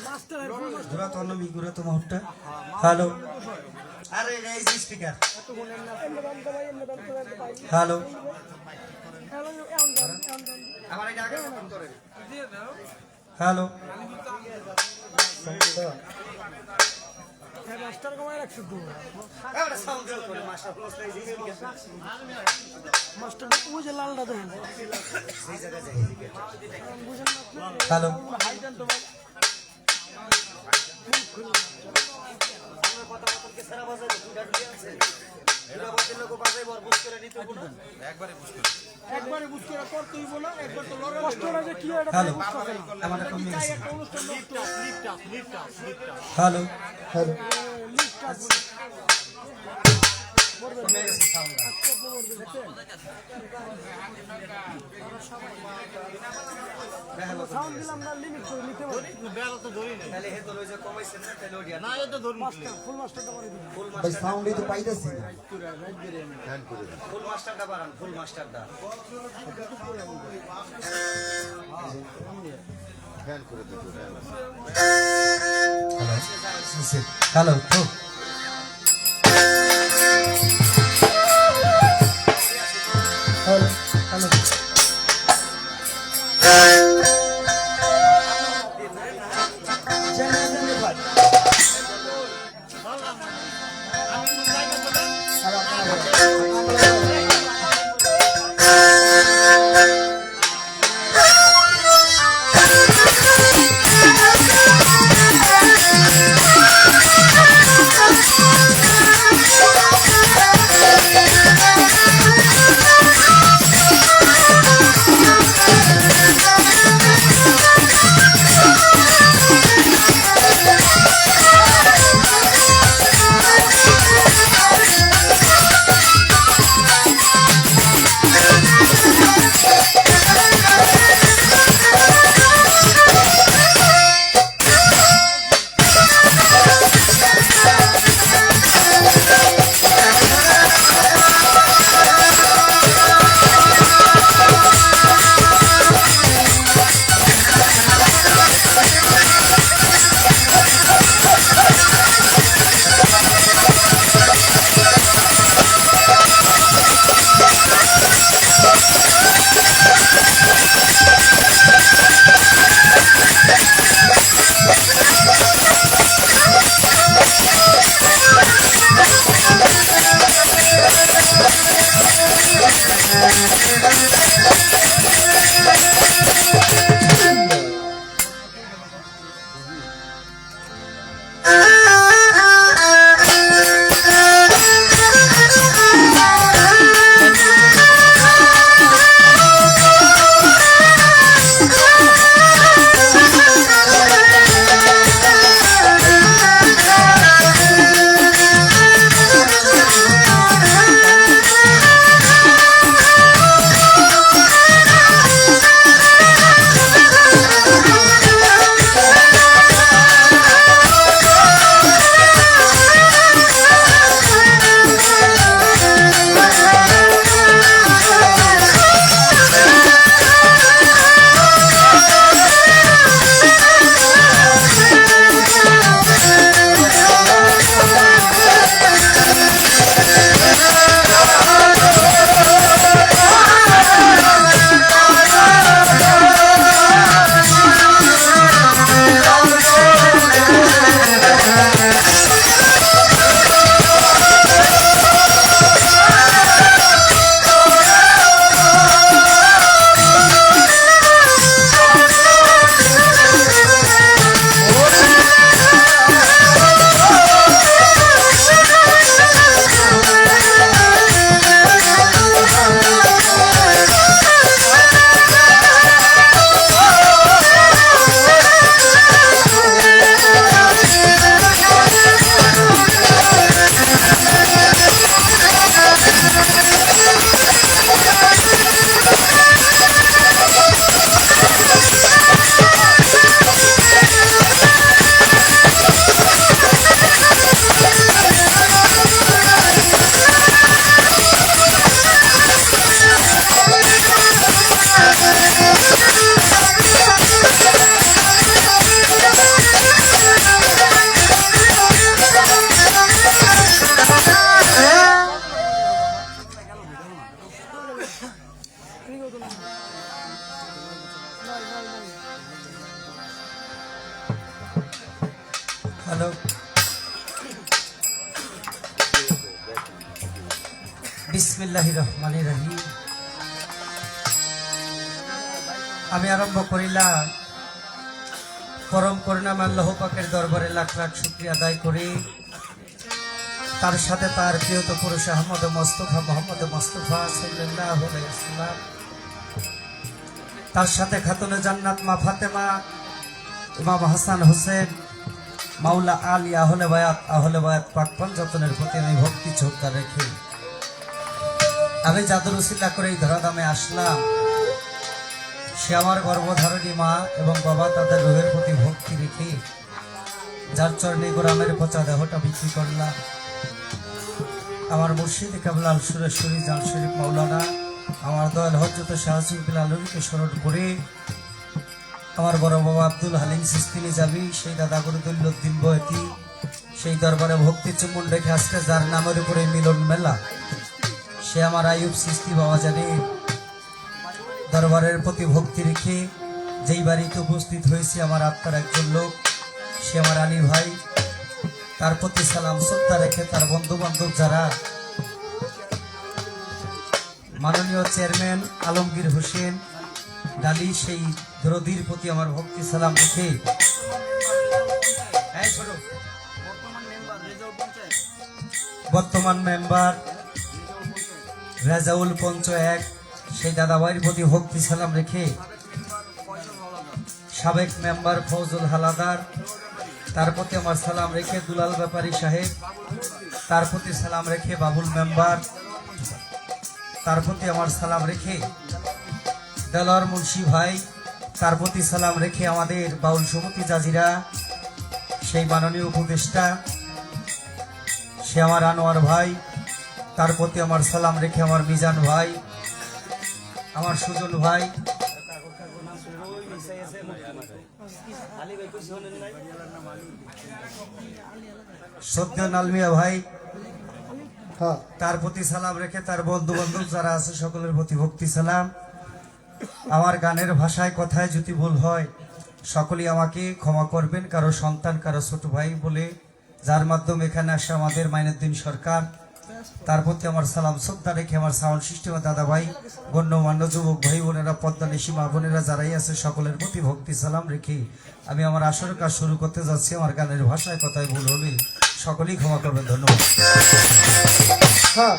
মাস্টার আর ফুল মাস্টার ঘুরা তো অন্য ঘুরা তো মুহূর্তটা। হ্যালো, আরে এই যে স্পিকার। এমনি দাম তো ভাই, এমনি দাম তো ভাই। হ্যালো, হ্যালো, এমন দাম, এমন দাম। আমার এটা আগে ফোন করেন। হ্যালো, হ্যাঁ, মাস্টার কমায় রাখছে তো। এবারে সাউন্ড করে মাস্টার প্লাস এই যে স্পিকার। মাস্টার ওই যে লালটা দেখেন, বুঝেন না আপনি? হ্যালো, হাই দেন তো ভাই। একবারে বুঝ করে করতে হইব না, একবার তো লড়াই কষ্টটা যে কি এটা হ্যালো, বুঝতে হবে না। আমার কমে গেছে। একটা অনুষ্ঠান নষ্ট হ্যালো, হ্যালো লিস্ট আছে। কমে গেছে সাউন্ড। সাউন্ড দিলাম না, লিমিট করে নিতে পারি। বেলা তো ধরি নাই তাহলে হে তো লই যে কমাইছেন না, তাহলে ওডিয়া না এটা ধরুন ফুল মাস্টারটা করে দিন। ভাই সাউন্ডই তো পাইতেছি না। ফ্যান করে দিন। ফুল মাস্টারটা বাড়ান, ফুল মাস্টারটা। ফ্যান করে দিতে ফ্যান। হ্যালো, তো hello hello Thank you. Hello, বিসমিল্লাহির রহমানির রহিম। আমি আরম্ভ করিলাম পরম করুণাময় আল্লাহ পাকের দরবারে লাখ লাখ শুকরিয়া আদায় করি। তার সাথে তার প্রিয়ত পুরুষ আহমদ মোস্তফা মোহাম্মদ মোস্তফা সাল্লাল্লাহু আলাইহি ওয়াসাল্লাম, তার সাথে খাতুনে জান্নাত মা ফাতেমা, ইমাম হাসান হোসেন, মাওলা আলী আহলে বায়াত পাক পঞ্চতনের প্রতি আমি ভক্তি শ্রদ্ধা রেখে আমি জাদুর উসিলা করে এই ধরাধামে আসলাম। সে আমার গর্ভধারণী মা এবং বাবা, তাদের রোহের প্রতি ভক্তি রেখে যার চরণে গোরামের পচা দেহটা বিক্রি করলাম। আমার মুর্শিদ কাবলাল সুরেশ্বরী জাল শরীফ মাওলানা, আমার দয়াল হযরত শাহসিফুল আলমীকে স্মরণ করে আমার বড় বাবা আব্দুল হালিম সিস্তি নিজামী, সেই দাদা গরুদুল্লুদ্দিন বয়তি, সেই দরবারে ভক্তি চুম্বন রেখে আজকে যার নামের উপরে মিলন মেলা, সে আমার আইয়ুব সিস্তি বাবা জানে দরবারের প্রতি ভক্তি রেখে যেই বাড়িতে উপস্থিত হয়েছে আমার আত্মার একজন লোক, সে আমার আলী ভাই, তার প্রতি সালাম শ্রদ্ধা রেখে তার বন্ধু বান্ধব যারা, মাননীয় চেয়ারম্যান আলমগীর হোসেন ডালি, সেই দরদির প্রতি আমার ভক্তি সালাম রেখে বর্তমান মেম্বার রেজাউল পঞ্চ এক, সেই দাদাভাইয়ের প্রতি ভক্তি সালাম রেখে সাবেক মেম্বার ফৌজুল হালাদার, তার প্রতি আমার সালাম রেখে দুলাল ব্যাপারী সাহেব, তার প্রতি সালাম রেখে বাবুল মেম্বার, তার প্রতি আমার সালাম রেখে দেলোয়ার মুন্সি ভাই, তার প্রতি সালাম রেখে আমাদের বাউল সমিতি জাজিরা, সেই মাননীয় উপদেষ্টা সে আমার আনোয়ার ভাই, তার প্রতি আমার সালাম রেখে আমার মিজান ভাই, আমার সুজন ভাই, সদ্য নালমিয়া ভাই, হ্যাঁ, তার প্রতি সালাম রেখে তার বন্ধু বান্ধব যারা আছে সকলের প্রতি ভক্তি সালাম। আমার গানের ভাষায় কথায় যদি ভুল হয় সকলেই আমাকে ক্ষমা করবেন, কারো সন্তান কারো ছোট ভাই বলে, যার মাধ্যমে এখানে আসে আমাদের মাইনুদ্দিন সরকার, তার প্রতি আমার সালাম শ্রদ্ধা রেখে আমার সাউন্ড সিস্টেমের দাদা ভাই, গণ্যমান্য যুবক ভাই বোনেরা, পদ্মা নিশিমা বোনেরা যারাই আছে সকলের প্রতি ভক্তি সালাম রেখে আমি আমার আসর কাজ শুরু করতে যাচ্ছি। আমার গানের ভাষায় কথায় ভুল হলে সকলেই ক্ষমা করবেন, ধন্যবাদ। হ্যাঁ,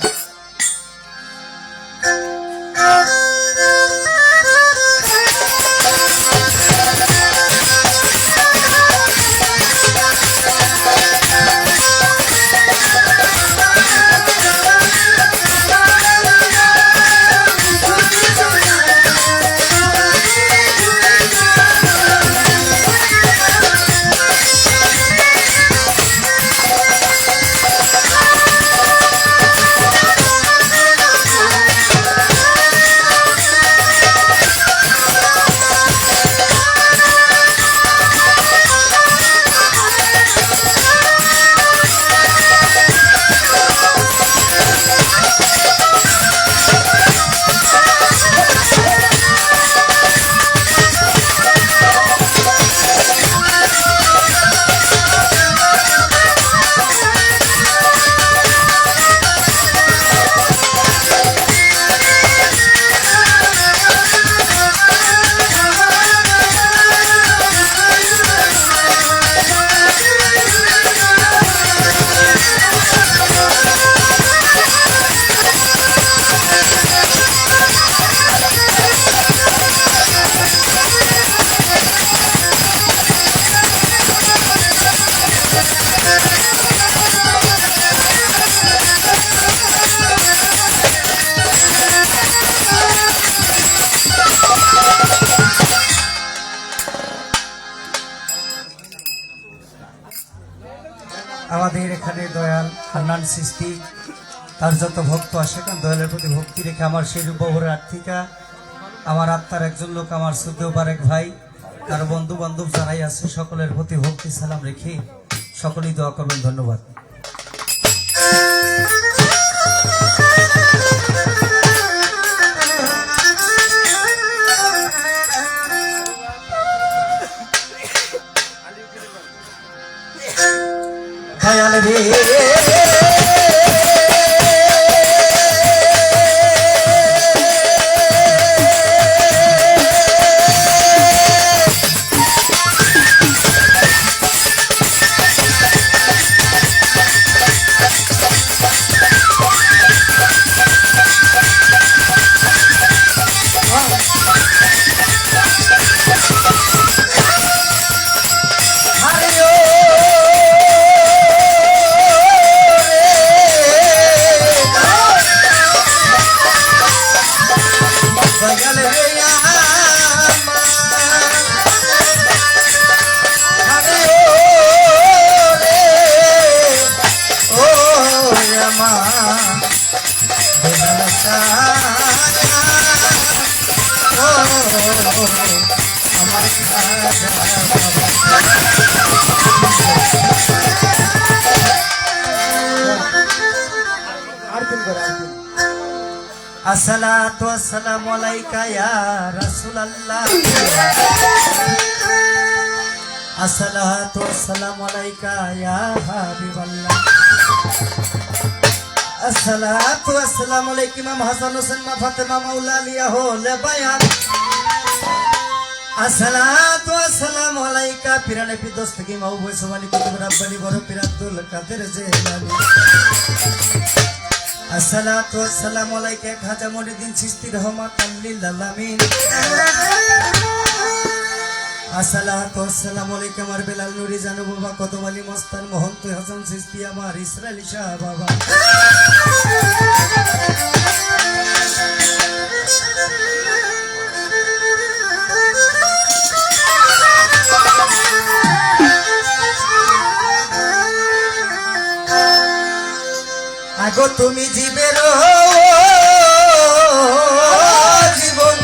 আমাদের এখানে দয়াল হান্নান সিস্তি, তার যত ভক্ত আসে কারণ দয়ালের প্রতি ভক্তি রেখে আমার সেই রূপবরের আর্থিকা, আমার আত্মার একজন লোক আমার সুদেও বারেক ভাই, তার বন্ধু বান্ধব যারাই আছে সকলের প্রতি ভক্তি সালাম রেখে সকলেই দোয়া করবেন, ধন্যবাদ। দয়াল রে আসসালাতু ওয়াসসালামু আলাইকা ইয়া রাসূলুল্লাহ আসসালাতু ওয়াসসালামু আলাইকা ইয়া হাবিবাল্লাহ আসসালাতু ওয়াসসালামু আলাইকা ইমাম হাসান হোসেন মা ফাতেমা মাওলা আলিয়া হোলে বায়ান আসসালাতু ওয়াসসালামু আলাইকা পিরানে দস্তগি মাও বৈসওয়ানি কুতুব রাব্বানি বড় পীর আব্দুল কাদের জিলানী আসসালাতু ওয়াসসালামু আলাইকা খাজা মঈনুদ্দিন চিশতি রহমাতাল লিল আলামিন আসসালাতু ওয়াসসালামু আলাইকা আমার বেলাল নুরি জানু বাবা কদম আলী মস্তান মোহন্ত হাসান চিশতি আমার ইসরাইলি শাহ বাবা আগো তুমি জীবের জীবন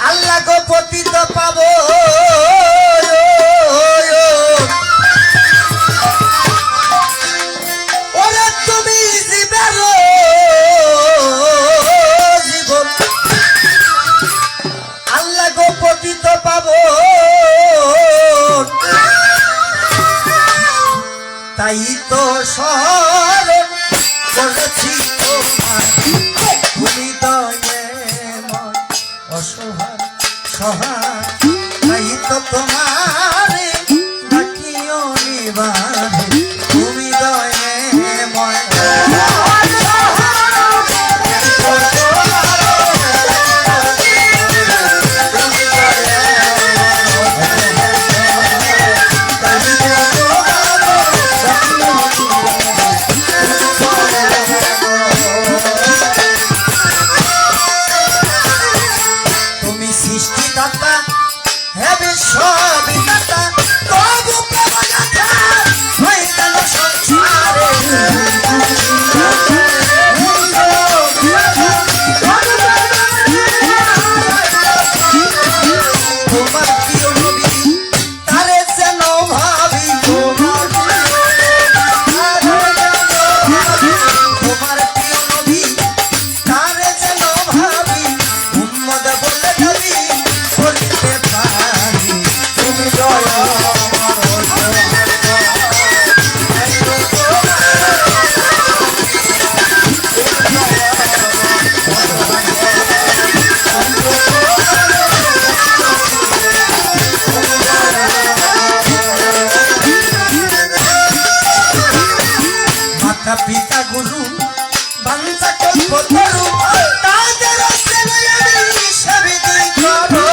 আল্লাহ গো পতিত পাবো ওরে তুমি জীবের জীবন আল্লাহ গো পতিত পাবো তাই তো স্মরণ করেছি তোমার তুমি দয়াময় অসহায় সহায় তাই তো তোমার ডাকিও নিবারে তুমি দয়াময় পিতা গুরু বাঞ্ছা কল্পতরু তাদের সেবায় সেবিদি করো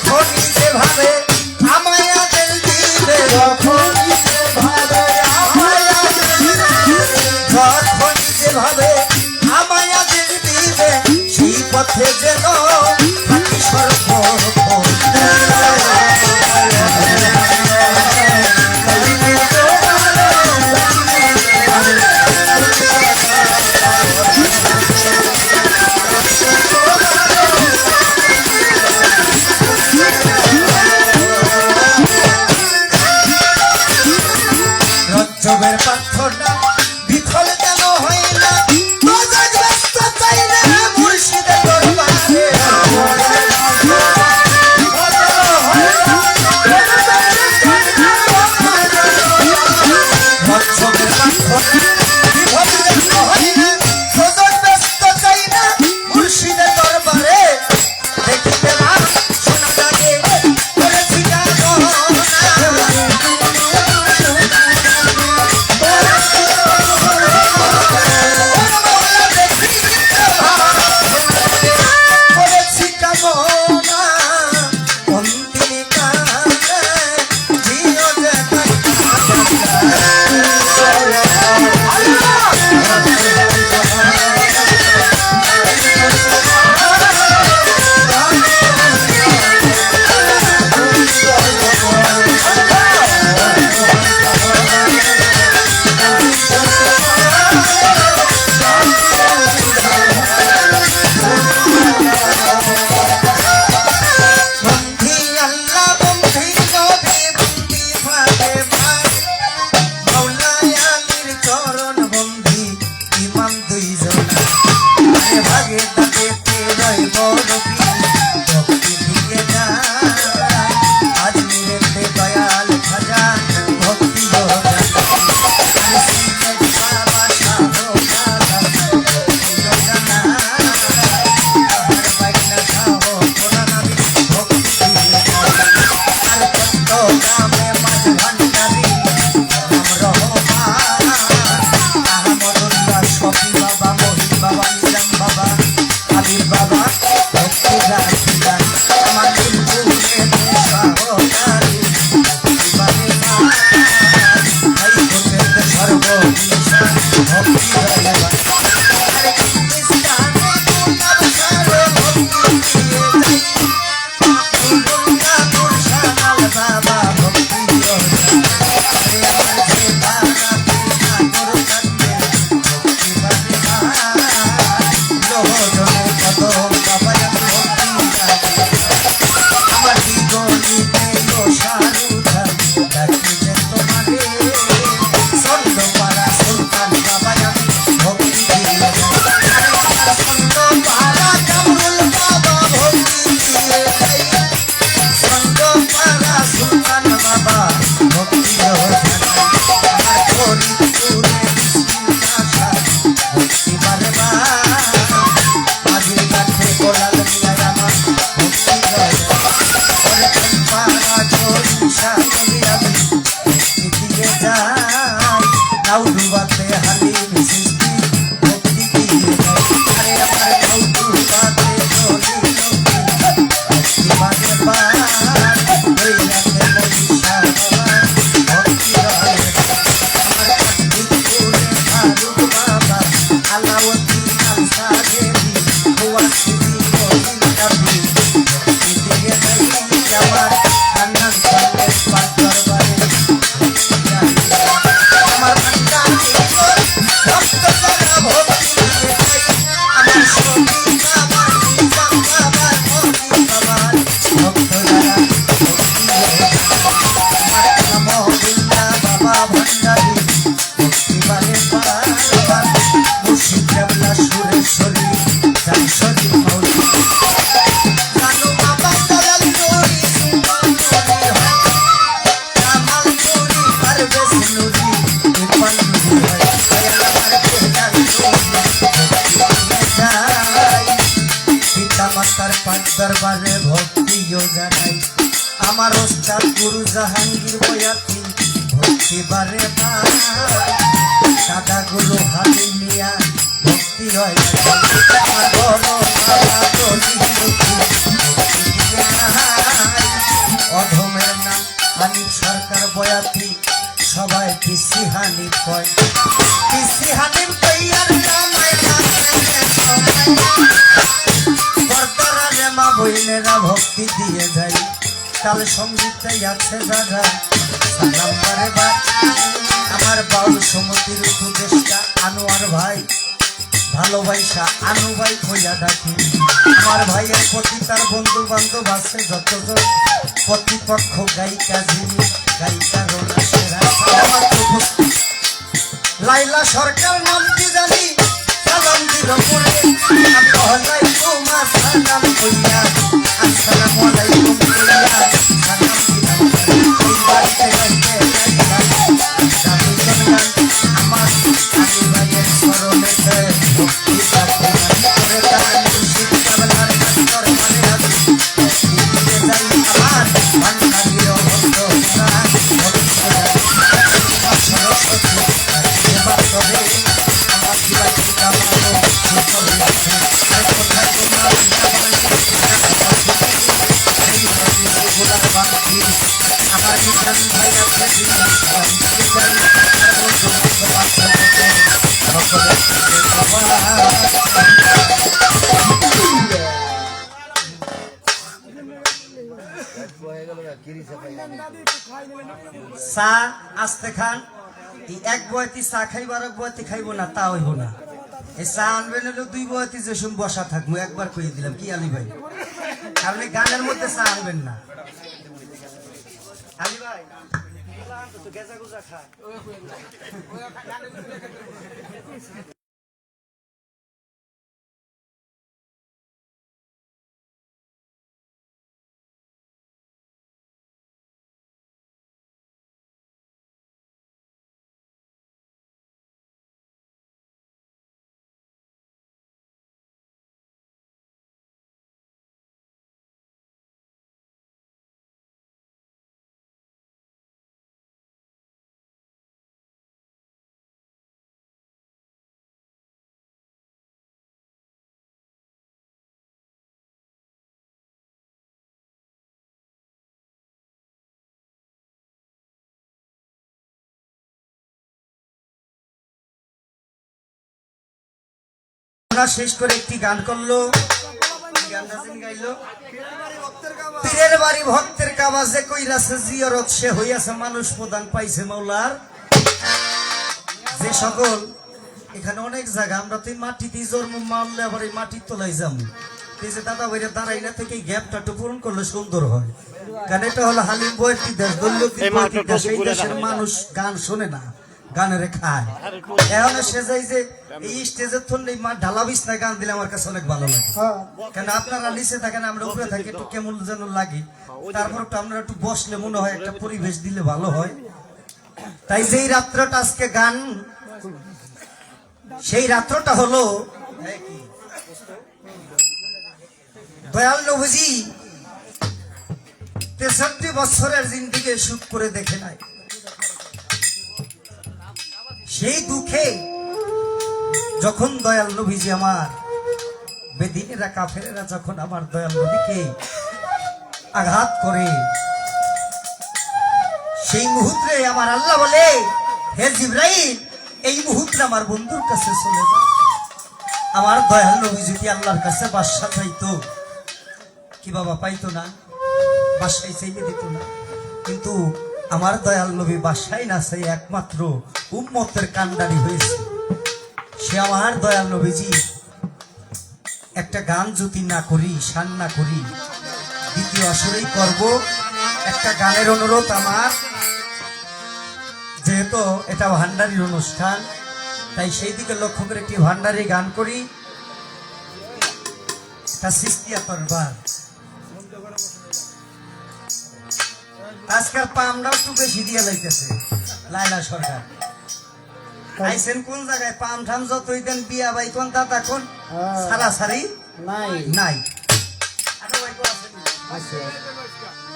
যখনই যেভাবে আমায় আদেশ দিবে যখনই যেভাবে আমায় আদেশ দিবে সেই পথে যেন রজ্জবের প্রার্থনা বিফল যেন হয় না যায় নাও ডুবাতে হালিম সৃষ্টি ভক্তি দিয়ে যায় আরে আমার নাও ডুবাতে চলি ভক্তি মানে পার ওই রাতে মনীষা বাবা ভক্তি রয়ে আমার কান্দি করে ফারুক বাবা আলাউদ্দিন আলসা দেবী হুয়াসিদি মহিন কাবি ভক্তি দিয়ে যাই আমার কান্নান চলে পাঁচ দরবারে আমার কান্নান ভক্ত যারা ভক্তি দিয়ে যাই আমার সবই বাবার নিজাম বাবার মনি বাবার ভক্ত যারা ভক্তি দিয়ে যাই আমার কামবিল্লা বাবা ভান্ডারী ভক্তি বারে বারবার মুর্শিদ কেবলা সুরেশ্বরী জানসরি মৌলী জানো বাবা দয়াল নুরি সুমন নুরি হয় কামাল নুরি পারভেজ নুরি ইরফান নুরি হয় দয়াল আমার বেজান নুরি যায় পিতা মাতার পাঁচ দরবারে ভক্তিও জানাই আমার ওস্তাদ গুরু জাহাঙ্গীর বয়াতি ভক্তি বারে পায় দাদা গুরু হালিম মিয়া ভক্তি হয় আমার বড় বাবা গলি অধমের নাম হানিফ সরকার বয়াতি সবাই পিসি হানিফ কয় পিসি হানিফ কইয়ার নামায় বর্তরা রেমা বইনেরা ভক্তি দিয়ে যাই কাল সঙ্গীতে আছে যারা সালাম বারে বার আমার বাউল সমিতির উপদেষ্টা আনোয়ার ভাই ভালোবাসা আনু ভাই কইয়া ডাকি আমার ভাইয়ের প্রতি তার বন্ধু বান্ধব আছে যতজন প্রতিপক্ষ গায়িকা যিনি গায়িকা রোনা সেরা আমার উপস্থিত লাইলা সরকার নামটি জানি সালাম দিল পরে আমি হলাই তোমার সালাম কইয়া আসসালামু আলাইকুম কইয়া সালাম দিলাম এই বাড়িতে গাইতে আমার আমি ভাইয়ের স্মরণেতে ভক্তি প্রার্থনা করে তার মুর্শিদ কাবলার কাস্তর মানে রাখি দিয়ে যাই আমার ভান্ডারীয় ভক্ত সরস্বতী সেবা করে আমার জীবাকে কামালো সুফল আছে আর কোথায় তোমার গোলার বাংতি আমার নিজাম ভাই আছে চা আস্তে খান এক বয়তি চা খাইব আর এক বয়তি খাইব না তা হইব না এই চা আনবেন হলো দুই বয়তি যে সময় বসা থাকবো একবার কইয়ে দিলাম কি আলী ভাই আপনি গানের মধ্যে চা আনবেন না আলী ভাই গেজা গুজা খায় শেষ করে একটি গান করলো গাইলো পীরের বাড়ি ভক্তের কাবাজে কইরাছে জিয়ারত সে হইয়াছে মানুষ প্রদান পাইছে মাওলার যে সকল এখানে অনেক জায়গা আমরা তো মাটিতে জন্ম মারলে আবার এই মাটির তলায় যাবো এই যে দাদা ভাইরা দাঁড়াই না থেকে গ্যাপটা একটু পূরণ করলে সুন্দর হয় কারণ এটা হলো হালিম বয়সী দেশ দলীয় দেশ এই দেশের মানুষ গান শোনে না গানের খায় এখন সে যাই যে এই স্টেজের থন্ডে ঢালা বিছনায় গান দিলে আমার কাছে অনেক ভালো লাগে কারণ আপনারা নিচে থাকেন আমরা উপরে থাকি একটু কেমন যেন লাগে তারপর একটু আপনারা একটু বসলে মনে হয় একটা পরিবেশ দিলে ভালো হয় তাই যেই রাত্রটা আজকে গান সেই রাত্রটা হলো দয়াল নবীজি 63 বছরের জিন্দেগি সুখ করে দেখে নাই সেই দুঃখে যখন দয়াল নবীজি আমার বেদিনেরা কাফেরেরা যখন আমার দয়াল নবীকে আঘাত করে, সেই মুহূর্তে আমার আল্লাহ বলে, হে জিবরাইল, এই মুহূর্তে আমার বন্ধুর কাছে চলে যা। আমার দয়াল নবী যদি আল্লাহর কাছে বাদশা চাইতো, কি বাবা পাইতো না? বাসায় চাইলে দিত না। কিন্তু আমার দয়াল নবী বাসায় না চাই একমাত্র উম্মতের কান্ডারি হয়েছে। সে আমার দয়াল নবীজি একটা গান যদি না করি, শান না করি, দ্বিতীয় আসরেই করব। একটা গানের অনুরোধ আমার, যেহেতু এটা ভান্ডারির অনুষ্ঠান, তাই সেই দিকে লক্ষ্য করে একটি ভান্ডারি গান করি। তা সিস্তিয়া তরবার আজকাল পামটাও একটু বেশি দিয়ে লাইতেছে লাইলা সরকার। আইসেন কোন জায়গায়? পাম ঠাম যতই দেন, বিয়া বাই কোন দাদা কোন সারাসারি নাই নাই।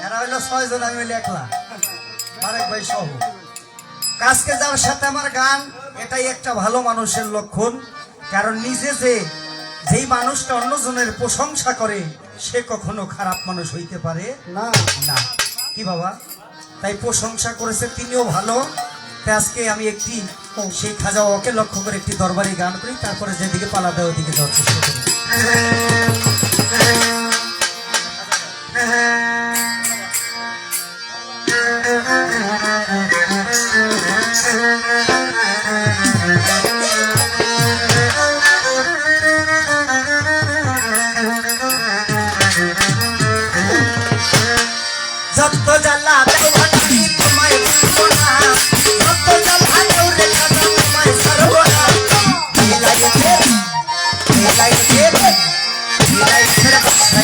এরা হইলো 6 জন, আমি হইলো একলা, আরেক ভাই সহ। কাজকে যাওয়ার সাথে আমার গান, এটাই একটা ভালো মানুষের লক্ষণ। কারণ নিজে যেই মানুষটা অন্যজনের প্রশংসা করে, সে কখনো খারাপ মানুষ হইতে পারে না। না। কি বাবা? তাই প্রশংসা করেছে, তিনিও ভালো। তাই আজকে আমি একটি সেই খাজা বাবাকে লক্ষ্য করে একটি দরবারি গান করি, তারপরে যেদিকে পালা দেয় ওদিকে যাওয়ার চেষ্টা করি। যত জ্বালা দেও ভান্ডারি তোমায় ভুলবো না, যত জ্বালা দেও রে খাজা তোমায় ছাড়বো না। মিলাইতে মিলাইতে মিলাইতে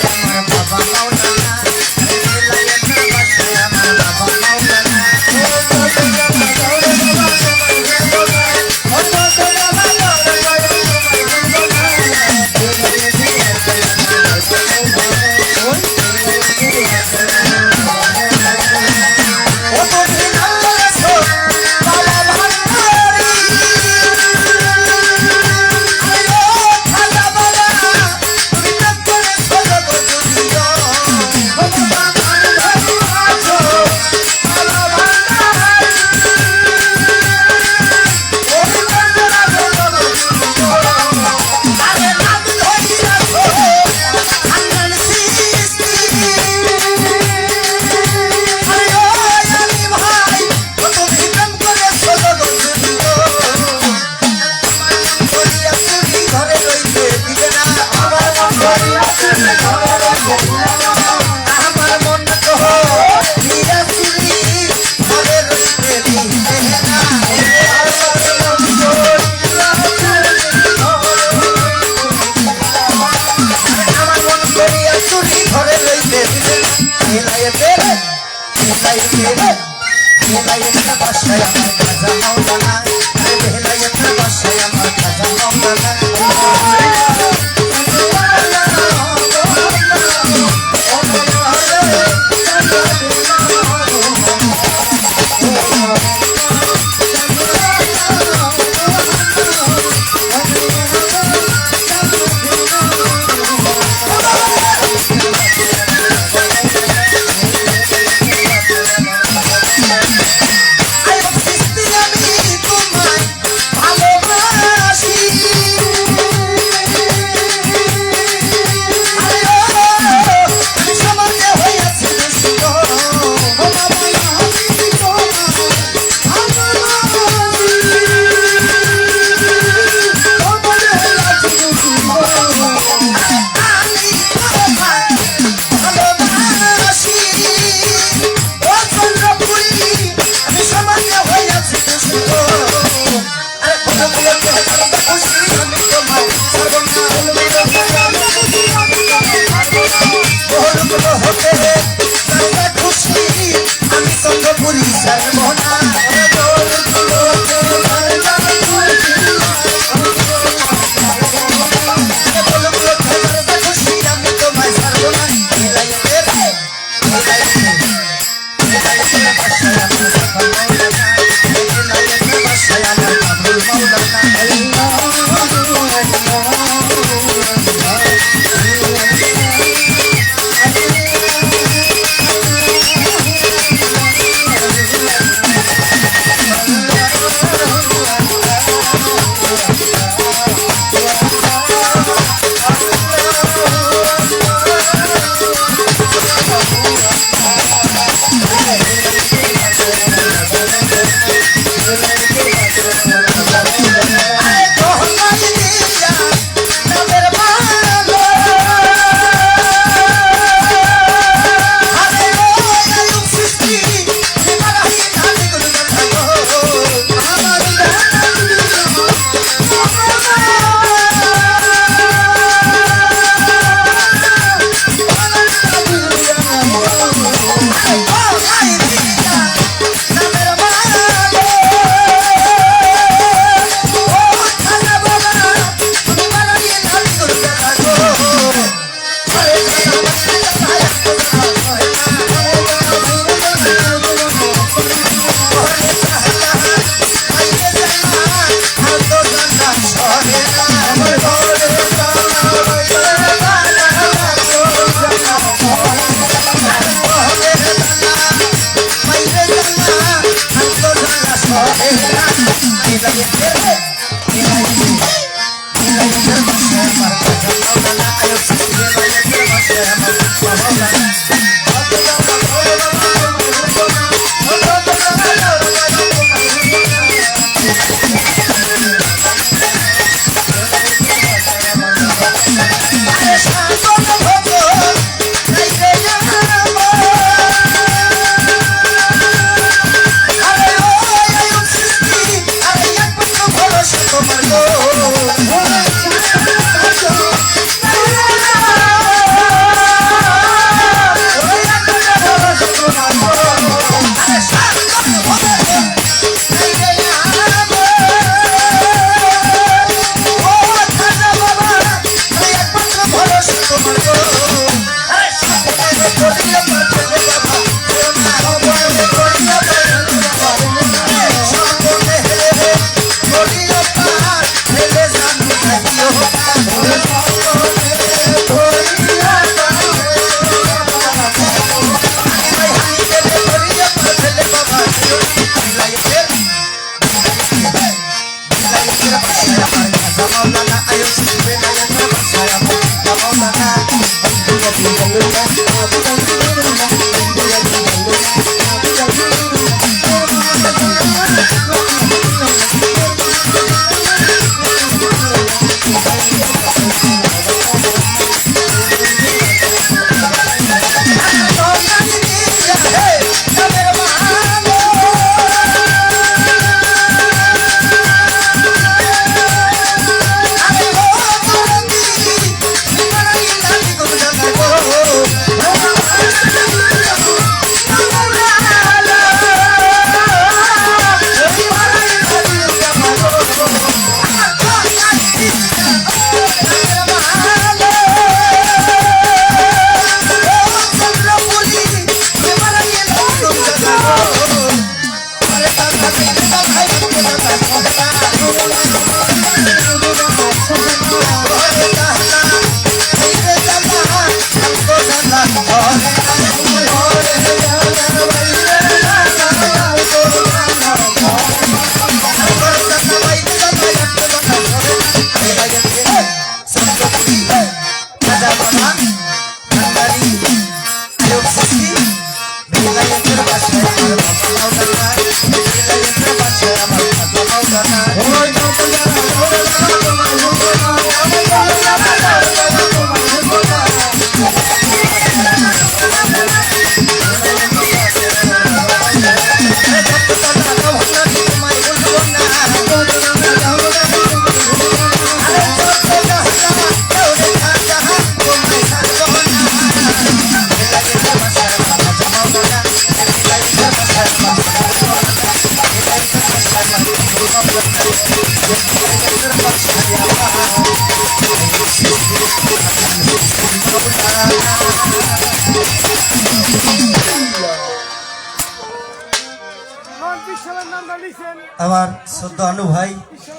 আমার শ্রদ্ধা আনু ভাই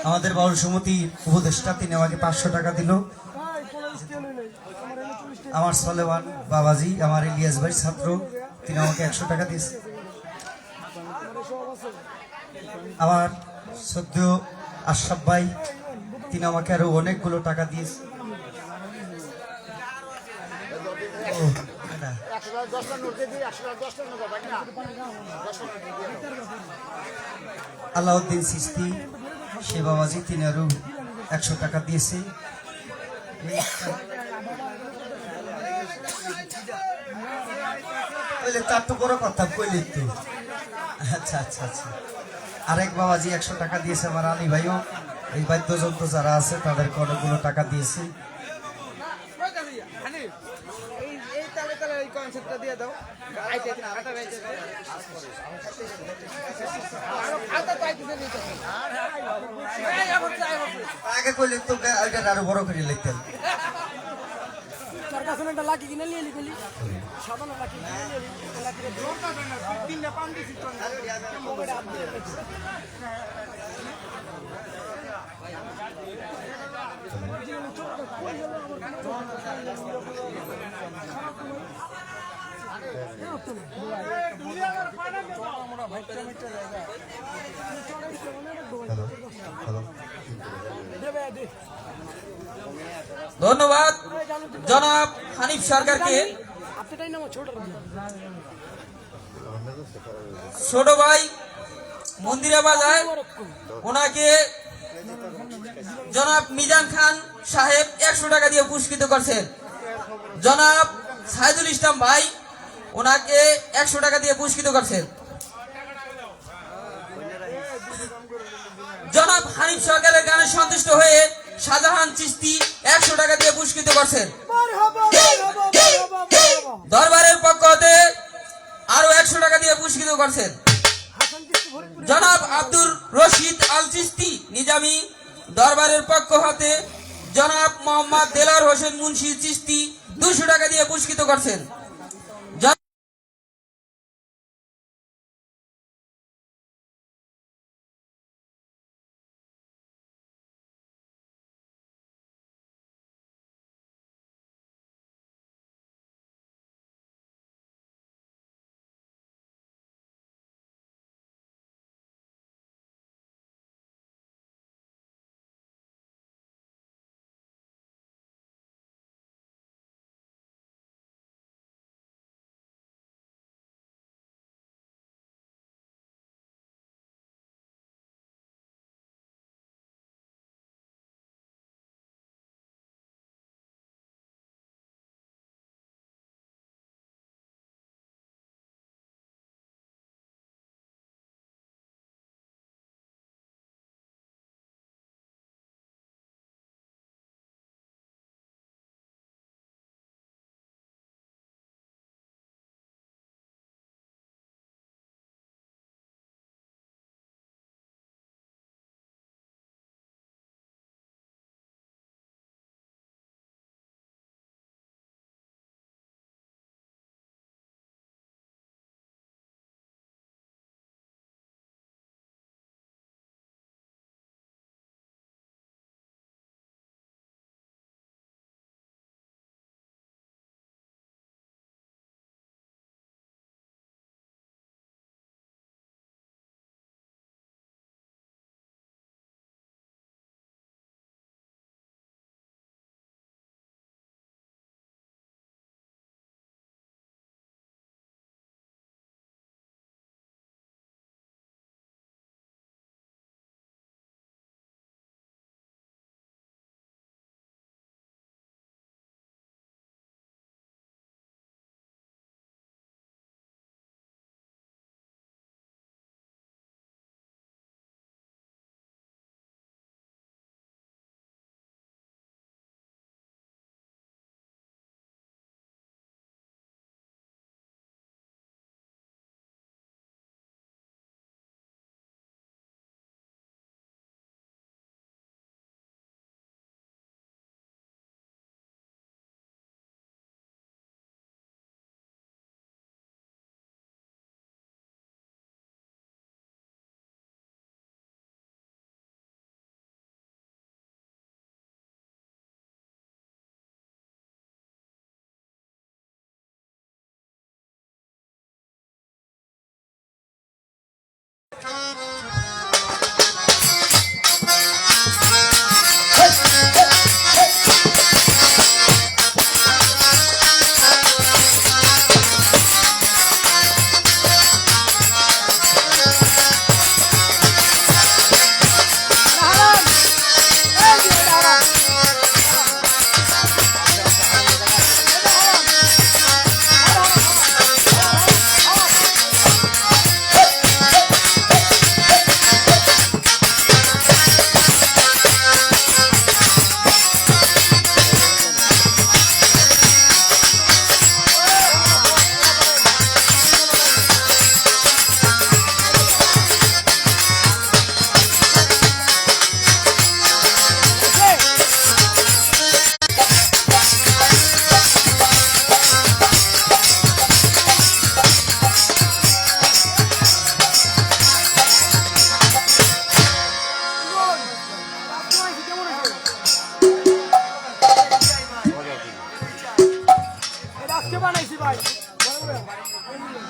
আমাদের বাউল সমিতির উপদেষ্টা, তিনি আমাকে 500 টাকা দিল। আমার সলেমান বাবাজি, আমার ইলিয়াস ভাই ছাত্র, তিনি আমাকে 100 টাকা দিয়েছে। আমার শ্রদ্ধেয় আশরাফ ভাই, তিনি আমাকে আরো অনেকগুলো টাকা দিয়েছে। ও, এটা। আলাউদ্দিন চিস্তি সে বাবাজি, তিনি আরো 100 টাকা দিয়েছে। তার তো বড় কথা কইলে তো। আচ্ছা আচ্ছা আচ্ছা, আরেক বাবাজি 100 টাকা দিয়েছে। আমার আলী ভাইও, এই বাদ্যযন্ত্র যারা আছে তাদেরকে অনেকগুলো টাকা দিয়েছে। আগে কইলে তো আরো বড় করে লিখতেন। লাকি কিনে নিয়ে গেলি সাধারণ লাকি তিনটা পান দিয়েছি হ্যালো দেবে দে ধন্যবাদ জনাব হানিফ সরকারকে। আপনারটাই নাম ছোট ছোট ভাই মন্দিরা বাজায় ওনাকে জনাব মিজান খান সাহেব 100 টাকা দিয়ে পুরস্কৃত করছেন। জনাব সাইদুল ইসলাম ভাই ওনাকে 100 টাকা দিয়ে পুরস্কৃত করছেন। জনাব হানিফ সরকারের গানে সন্তুষ্ট হয়ে শাহজাহান চিস্তি 100 টাকা দিয়ে পুরস্কৃত করছেন। দরবারের পক্ষ হতে আরো 100 টাকা দিয়ে পুরস্কৃত করছেন। জনাব আব্দুর রশিদ আল চিস্তি নিজামী দরবারের পক্ষ হতে জনাব মোহাম্মদ দেলার হোসেন মুন্সি চিস্তি 200 টাকা দিয়ে পুরস্কৃত করছেন।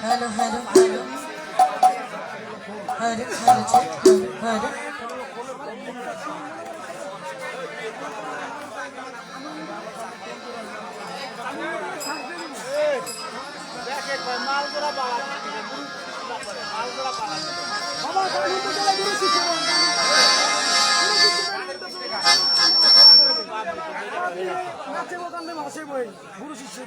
Hello hello hello hello hello hello বাবা গান হতে গেলে গুরু শিষ্য নাচে বোকান দেব হাসে বই গুরু শিষ্য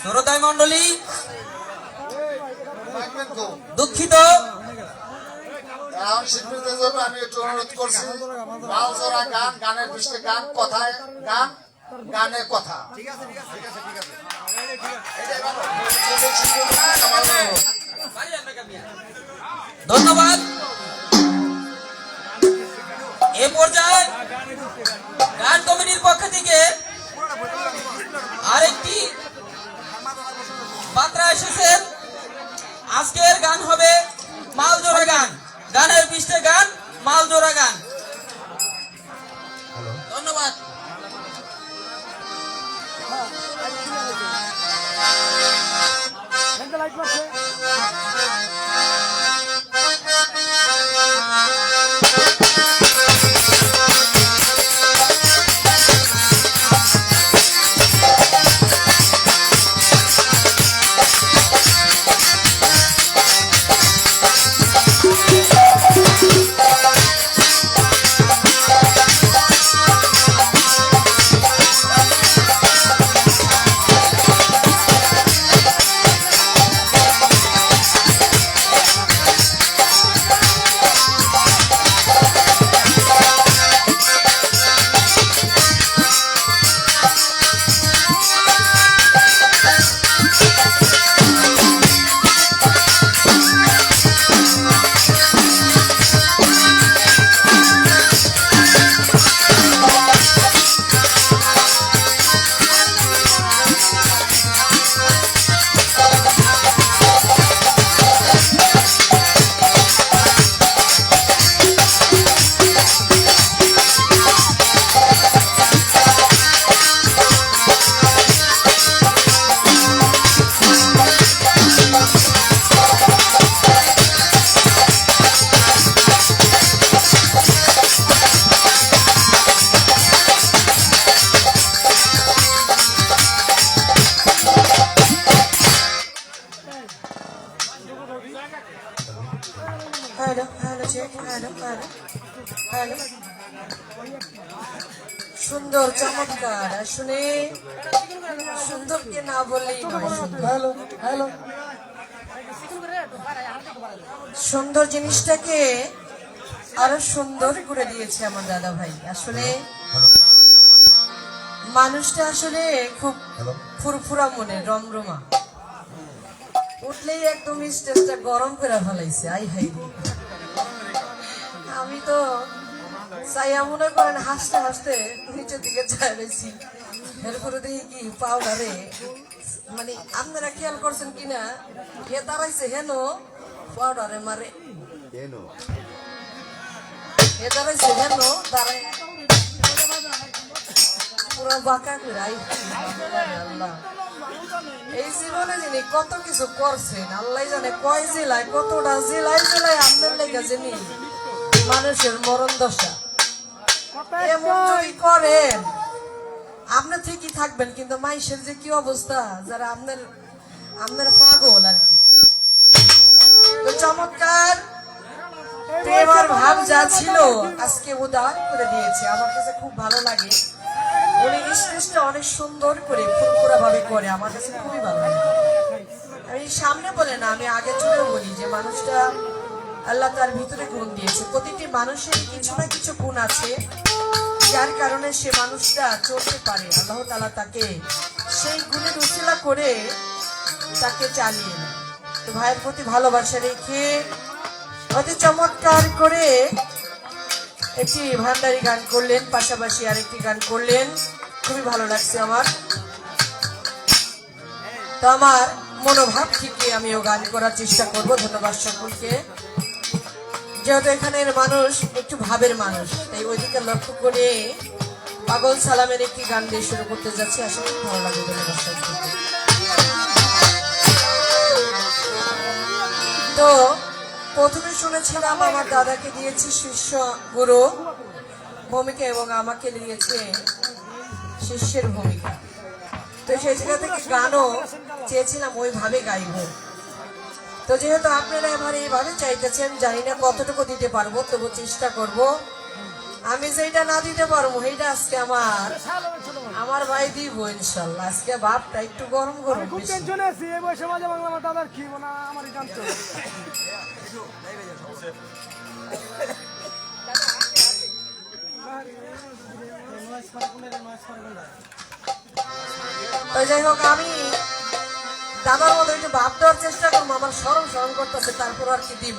শ্রোতায় মন্ডলী, দুঃখিত, এখন শিল্পীদের জন্য আমি একটু অনুরোধ করছি, মালজোড়া গান, গানের বৃষ্টি গান, কথায় গান, গানে কথা। এটাই ভালো। আমার অনুরোধ। ধন্যবাদ। এ পর্যায়ে গান কমিটির পক্ষ থেকে আরেকটি বার্তা এসেছেন। আজকের গান হবে মালজোড়া গান, গানের পৃষ্ঠে গান, মালজোড়া গান। ধন্যবাদ। লাইট মারছে hello hello check, hello hello hello. সুন্দর, চমৎকার। আসলে সুন্দরকে না বললেই নয়, সুন্দর। হ্যালো হ্যালো সুন্দর জিনিসটাকে আরো সুন্দর করে দিয়েছে আমার দাদা ভাই। আসলে মানুষটা আসলে খুব ফুরফুরা মনে, রমরমা। উঠলেই একদম স্টেজটা গরম করে ফেলাইছে। আই হাই রে, আমি তো চাইয়া মনে করেন হাসতে হাসতে নিচের দিকে চাইছি। এরপরে দেখি কি পাউডারে, মানে আপনারা খেয়াল করছেন কিনা, হে দাঁড়াইছে হেন পাউডারে মারে, হে দাঁড়াইছে হেন দাঁড়াই পুরো বাঁকা করে। আই আল্লাহ, এই জীবনে যিনি কত কিছু করছেন আল্লাহ জানে, কয় জেলায় কতটা জেলায় জেলায় আপনার লেগে যিনি মানুষের মরণ দশা এমন যদি করেন, আপনি ঠিকই থাকবেন, কিন্তু মানুষের যে কি অবস্থা, যারা আপনার পাগল আর কি। তো চমৎকার প্রেম আর ভাব যা ছিল আজকে উদার করে দিয়েছে। আমার কাছে খুব ভালো লাগে। উনি স্টেজটা অনেক সুন্দর করে ফুরফুরা ভাবে করে, আমার কাছে খুবই ভালো লাগে। আমি সামনে বলে না, আমি আগে চলে বলি যে মানুষটা আল্লাহ তার ভিতরে গুণ দিয়েছে। প্রতিটি মানুষের কিছু না কিছু গুণ আছে, যার কারণে সে মানুষটা চলতে পারে। আল্লাহ তাআলা তাকে সেই গুণের উসিলা করে তাকে চালিয়ে নেয়। তো ভাইয়ের প্রতি ভালোবাসা রেখে অতি চমৎকার করে একটি ভান্ডারি গান করলেন, পাশাপাশি আরেকটি গান করলেন, খুবই ভালো লাগছে আমার। তো আমার মনোভাব থেকে আমিও গান করার চেষ্টা করব। ধন্যবাদ সকলকে। যেহেতু এখানের মানুষ একটু ভাবের মানুষ, তাই ওইদিকে লক্ষ্য করে পাগল সালামের একটি গান দিয়ে শুরু করতে যাচ্ছি, আশা করি ভালো লাগবে। ধন্যবাদ সবাইকে। তো প্রথমে শুনেছিলাম আমার দাদাকে দিয়েছি শিষ্য গুরু ভূমিকা এবং আমাকে দিয়েছে শিষ্যের ভূমিকা। তো সেই জায়গা থেকে গানও চেয়েছিলাম ওইভাবে গাইব। তো যেহেতু আপনারা এবার এইভাবে চাইতেছেন, জানি না কতটুকু দিতে পারবো, তবু চেষ্টা করব। আমি যেটা না দিতে পারবো সেইটা আজকে আমার ভাই দিব ইনশাল্লাহ। আজকে ভাবটা একটু গরম গরম খুব বেশি। টেনশনে আছি, এই বয়সে মাঝে বাংলা আমার দাদার কি না আমারই জানতো। তো যাই হোক, আমি দাদার মতো একটু ভাব দেওয়ার চেষ্টা করবো। আমার স্মরণ স্মরণ করতেছে, তারপর আর কি দিব।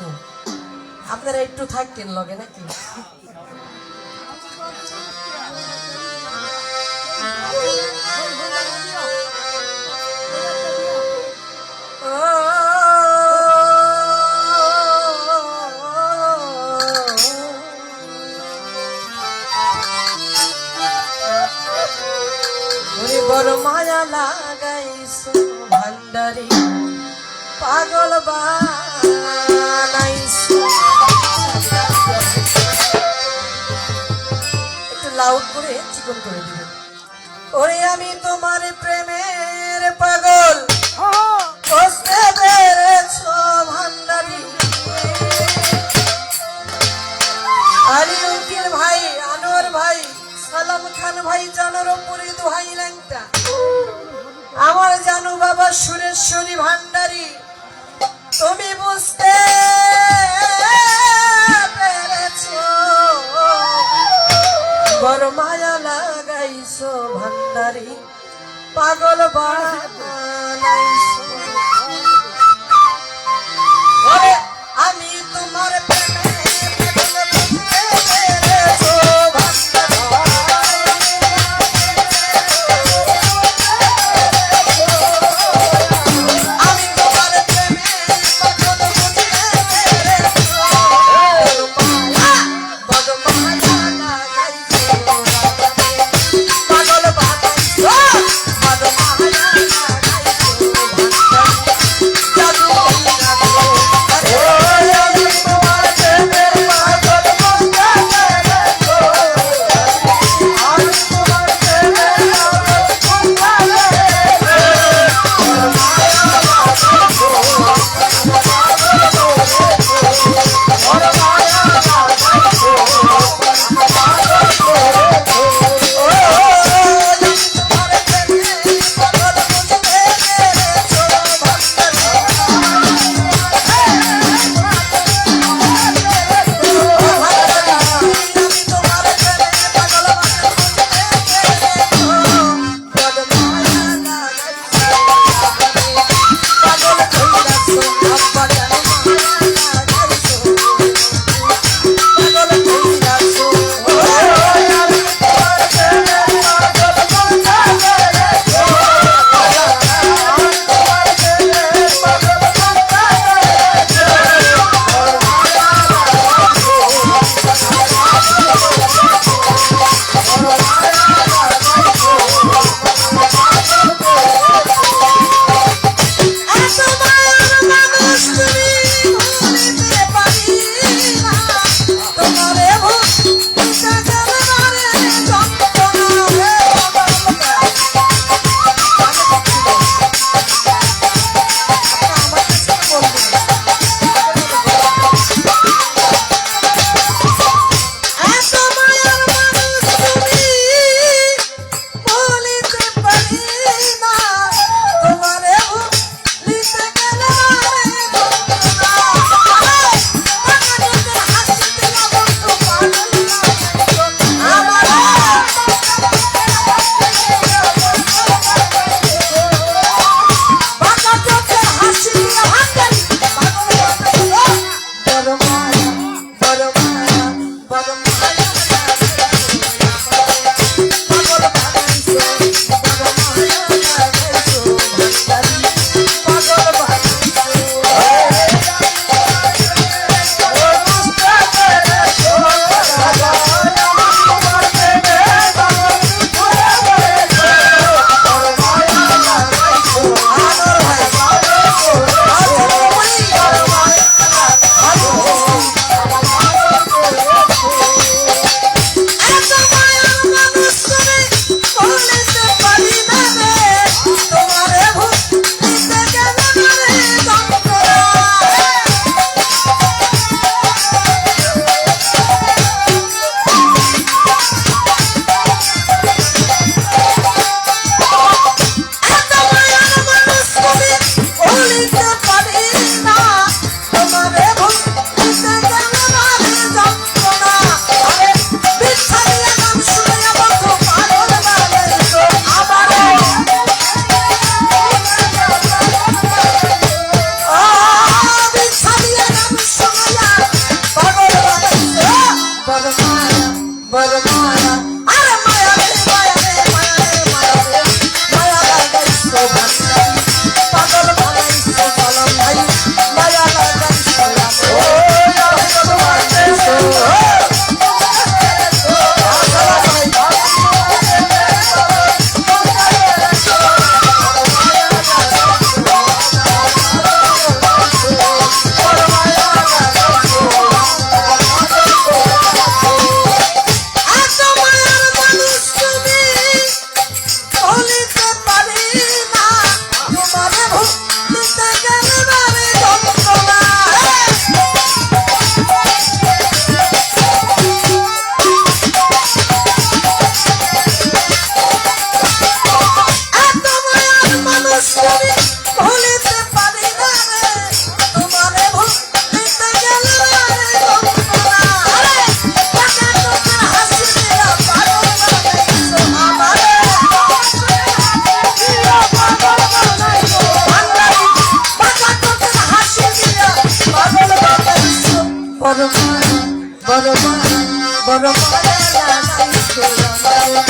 আপনারা একটু থাকতেন লগে নাকি? বড় মায়া লাগাইছো ভান্ডারি পাগল বানাইছো। একটু লাউড করে চিকন করে দিবেন। ওরে আমি তোমার প্রেমের পাগল বুঝতে পেরেছো ভান্ডারি। আলী উকিল ভাই, আনোয়ার ভাই, সালাম খান ভাই, জানোর উপরে দোহাই ল্যাংটা, আমার জানু বাবা সুরেশ্বরী ভান্ডারী, তুমি বুঝতে পেরেছো বড় মায়া লাগাইছো ভান্ডারী পাগল বানাইছো। ওরে আমি তোমার প্রেমে পাগল বুঝতে পেরেছো ভান্ডারী। আমি তোমার প্রেমে পাগল বুঝতে পেরেছো বড় মায়া লাগাইছো পাগল বানাইছো, বড় মায়া লাগাইছো ভান্ডারী। বড় মায়া লাগাইছো আমারে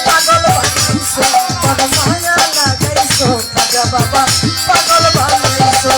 পাগল বানাইছো বড় মায়া লাগাইছো খাজা বাবা পাগল বানাইছো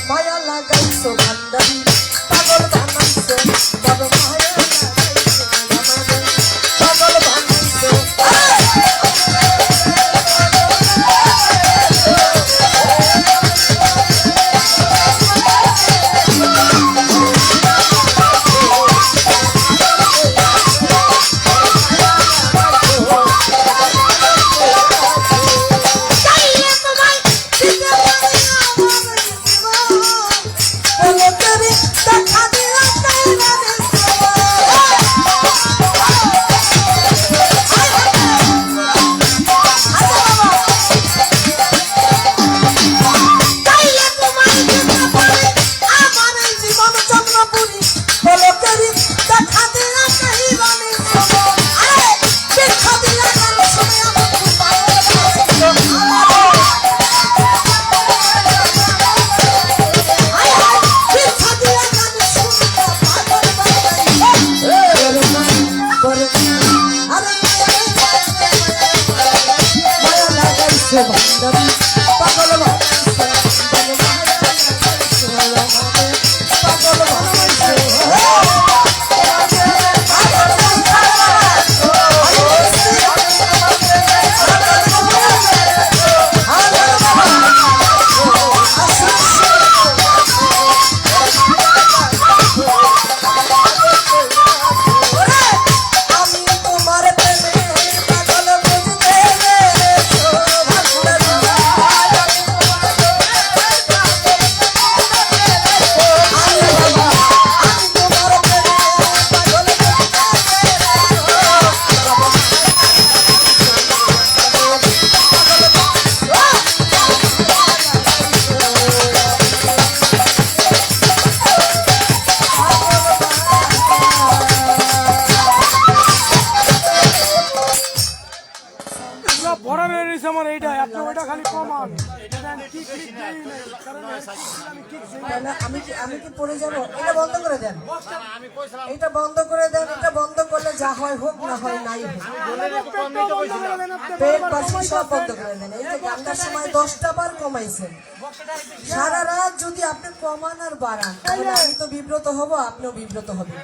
মায়া লাগাইছো ভান্ডারি পাগল বানাইছো বড় মায়া লাগাইছো আমারে পাগল বানাইছো ভান্ডারি পাগল বানাইছো বড় মায়া লাগাইছো আমারে পাগল আমি তোমার প্রেমে পাগল বুঝতে পেরেছো বড় বের হয়েছে আমার এইটাই, আপনি ওইটা খালি কমান। কিক দেই নাই, কারণ আমি কিক দেই নাই। তাহলে আমি কি পড়ে যাব? এটা বন্ধ করে দেন, এটা বন্ধ করে দেন। এটা বন্ধ করলে যা হয় হোক, না হয় নাই হোক। পেট বাসি সব বন্ধ করে দেন। এই যে গানটার সময় 10টা বার কমাইছেন, সারা রাত যদি আপনি কমান আর বাড়ান তাহলে আমি তো বিব্রত হব, আপনিও বিব্রত হবেন।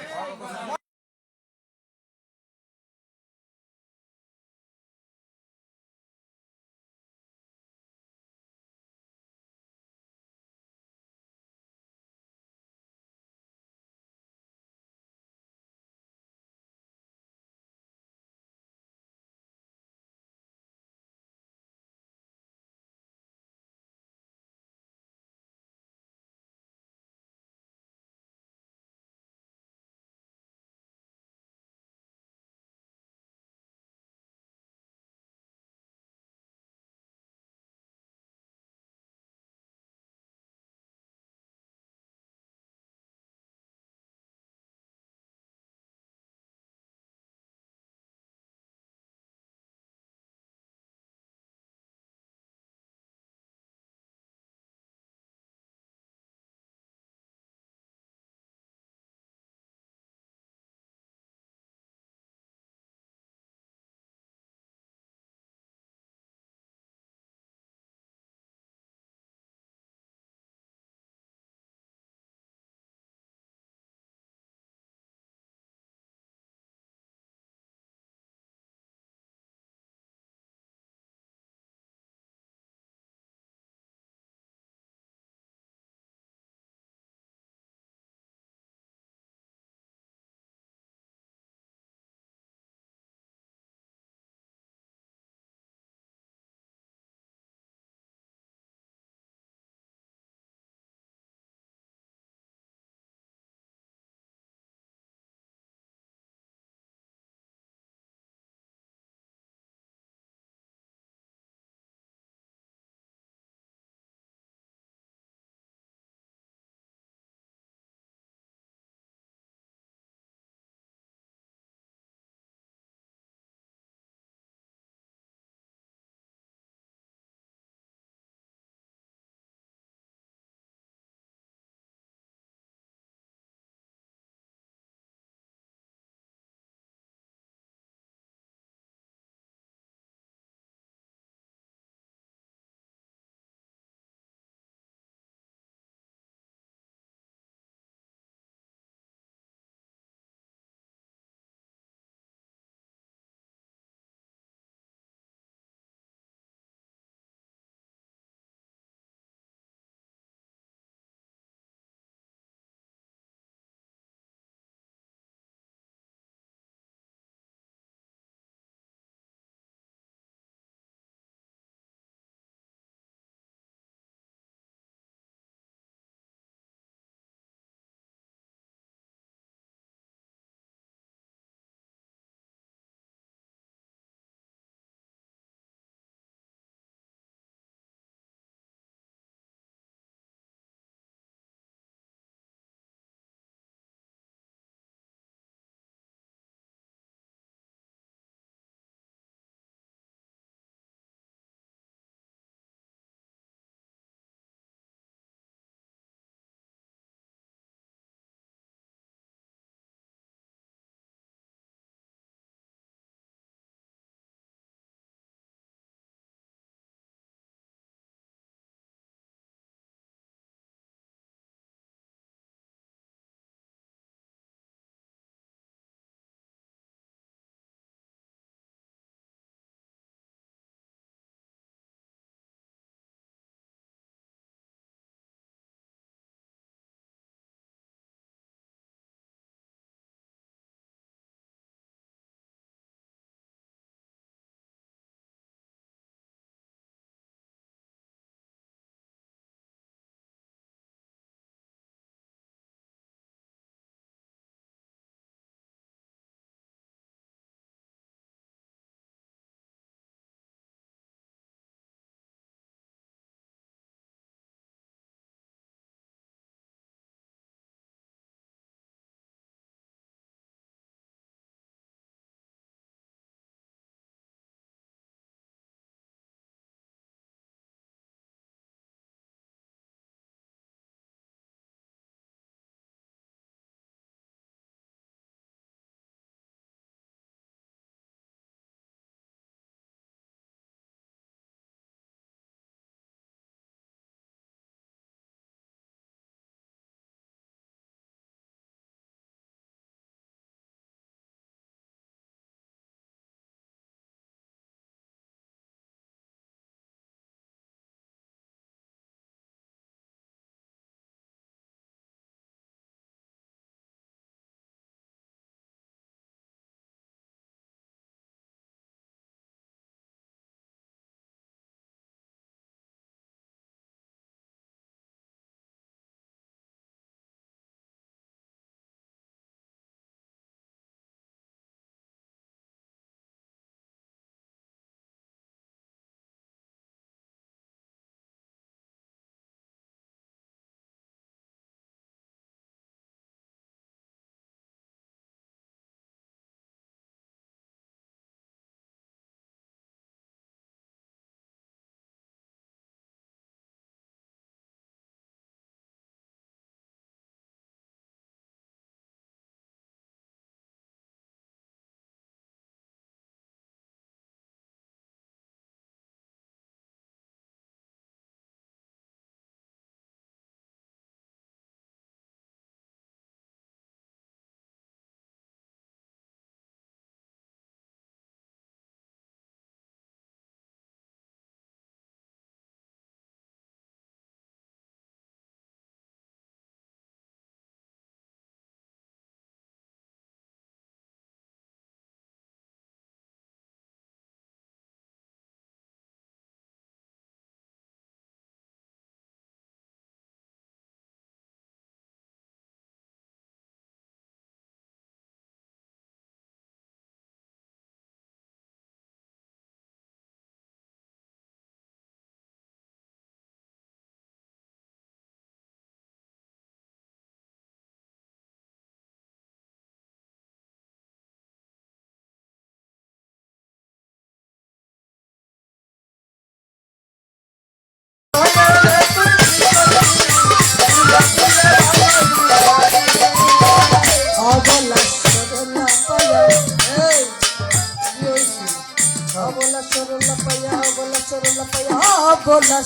बोला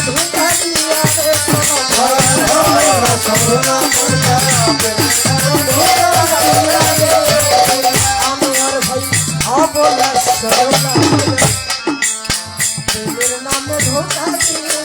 धोखा दिया रे আমি আর ভাই बोला প্রেমের নামে ধোখা দিলে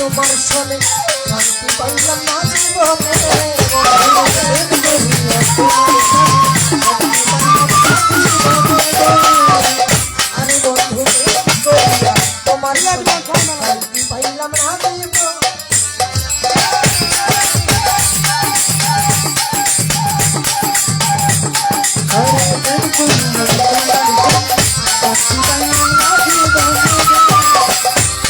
তোমার সনে শান্তি পাইলাম না জীবনে আরে বন্ধু তোমার শান্তি পাইলাম না জীবনে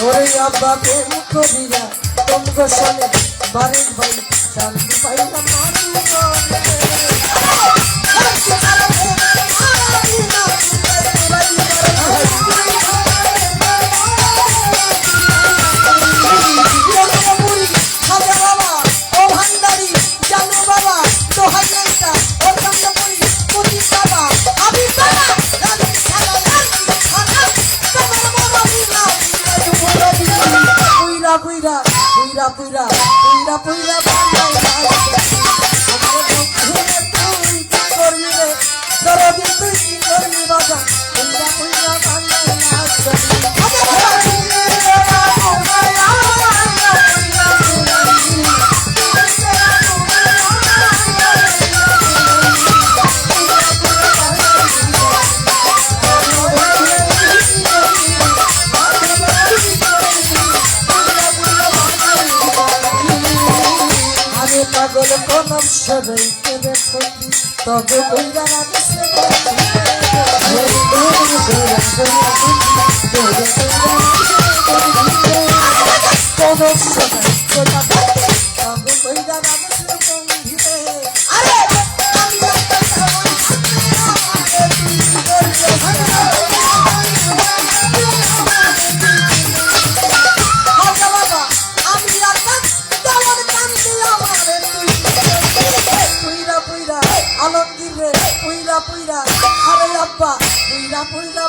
ওরে আব্বা প্রেম করিয়া তোমগো সনে বাড়ির ভাই শান্তি পাইলাম না জীবনে পুইরা পুইরা পুইরা পুইরা পুইরা তুই কি করবি রে দরদি তুই কি করবি বাবা পুইরা পুইরা পাগল কোন সবাইকে দেখো তবে বইরা রাখছে কোন সবাই কথা তবে বইরা রাখছে বন্ধুরে আরে আমি আলমগীর রে পুইরা পুইরা আরে আব্বা পুইরা পুইরা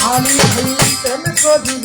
আমি প্রেম করি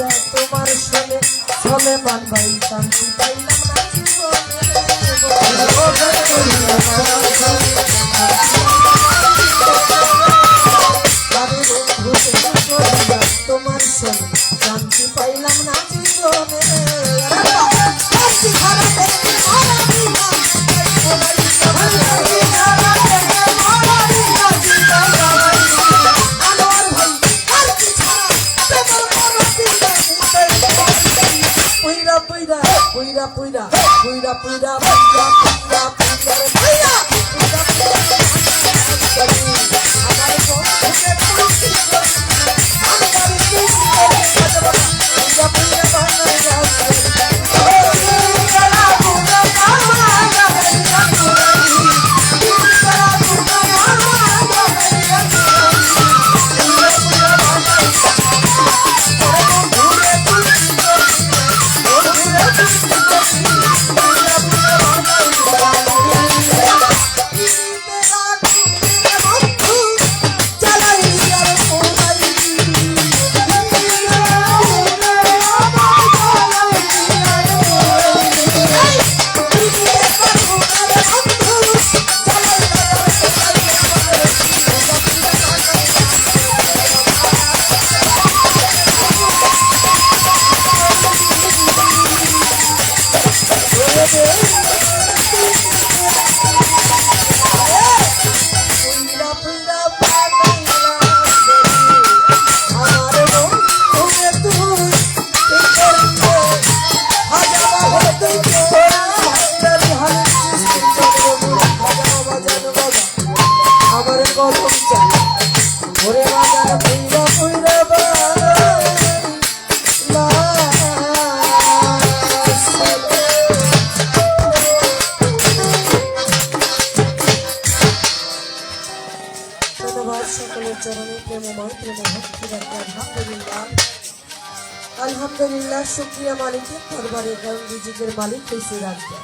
ধন্যবাদ সকলের চরণে প্রেমময় প্রেম ভক্তি রাখি। আলহামদুলিল্লাহ, আলহামদুলিল্লাহ, শুকরিয়া মালিকের দরবারে, কারণ রিজিকের মালিক হয়েছে রাখবে।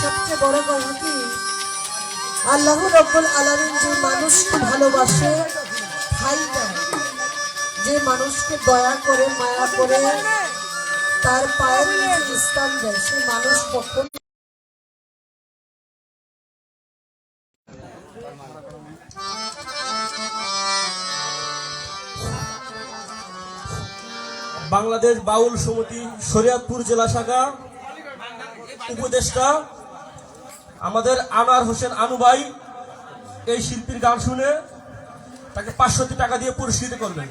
সবচেয়ে বড় কথা কি, আল্লাহ রব্বুল আলামিন যে মানুষকে ভালোবাসে, ঠাই দেয়, যে মানুষকে দয়া করে মায়া করে তার পায়ের নিচে স্থান দেয়, সেই মানুষ কখন বাংলাদেশ বাউল সমিতি শরীয়তপুর জেলা শাখা উপদেষ্টা আমাদের আনোয়ার হোসেন আনু ভাই এই শিল্পীর গান শুনে তাকে 500 টাকা দিয়ে পুরস্কৃত করবেন।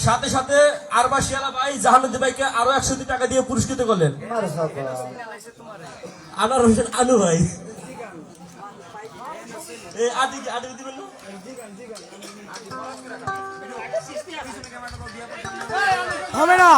সাথে সাথে আরবাসিয়ালা ভাই জাহানুদ্দি ভাইকে আরো 100 টাকা দিয়ে পুরস্কৃত করলেন। আনোয়ার হোসেন আনু ভাই এই আদি দিবেন না? হবে না।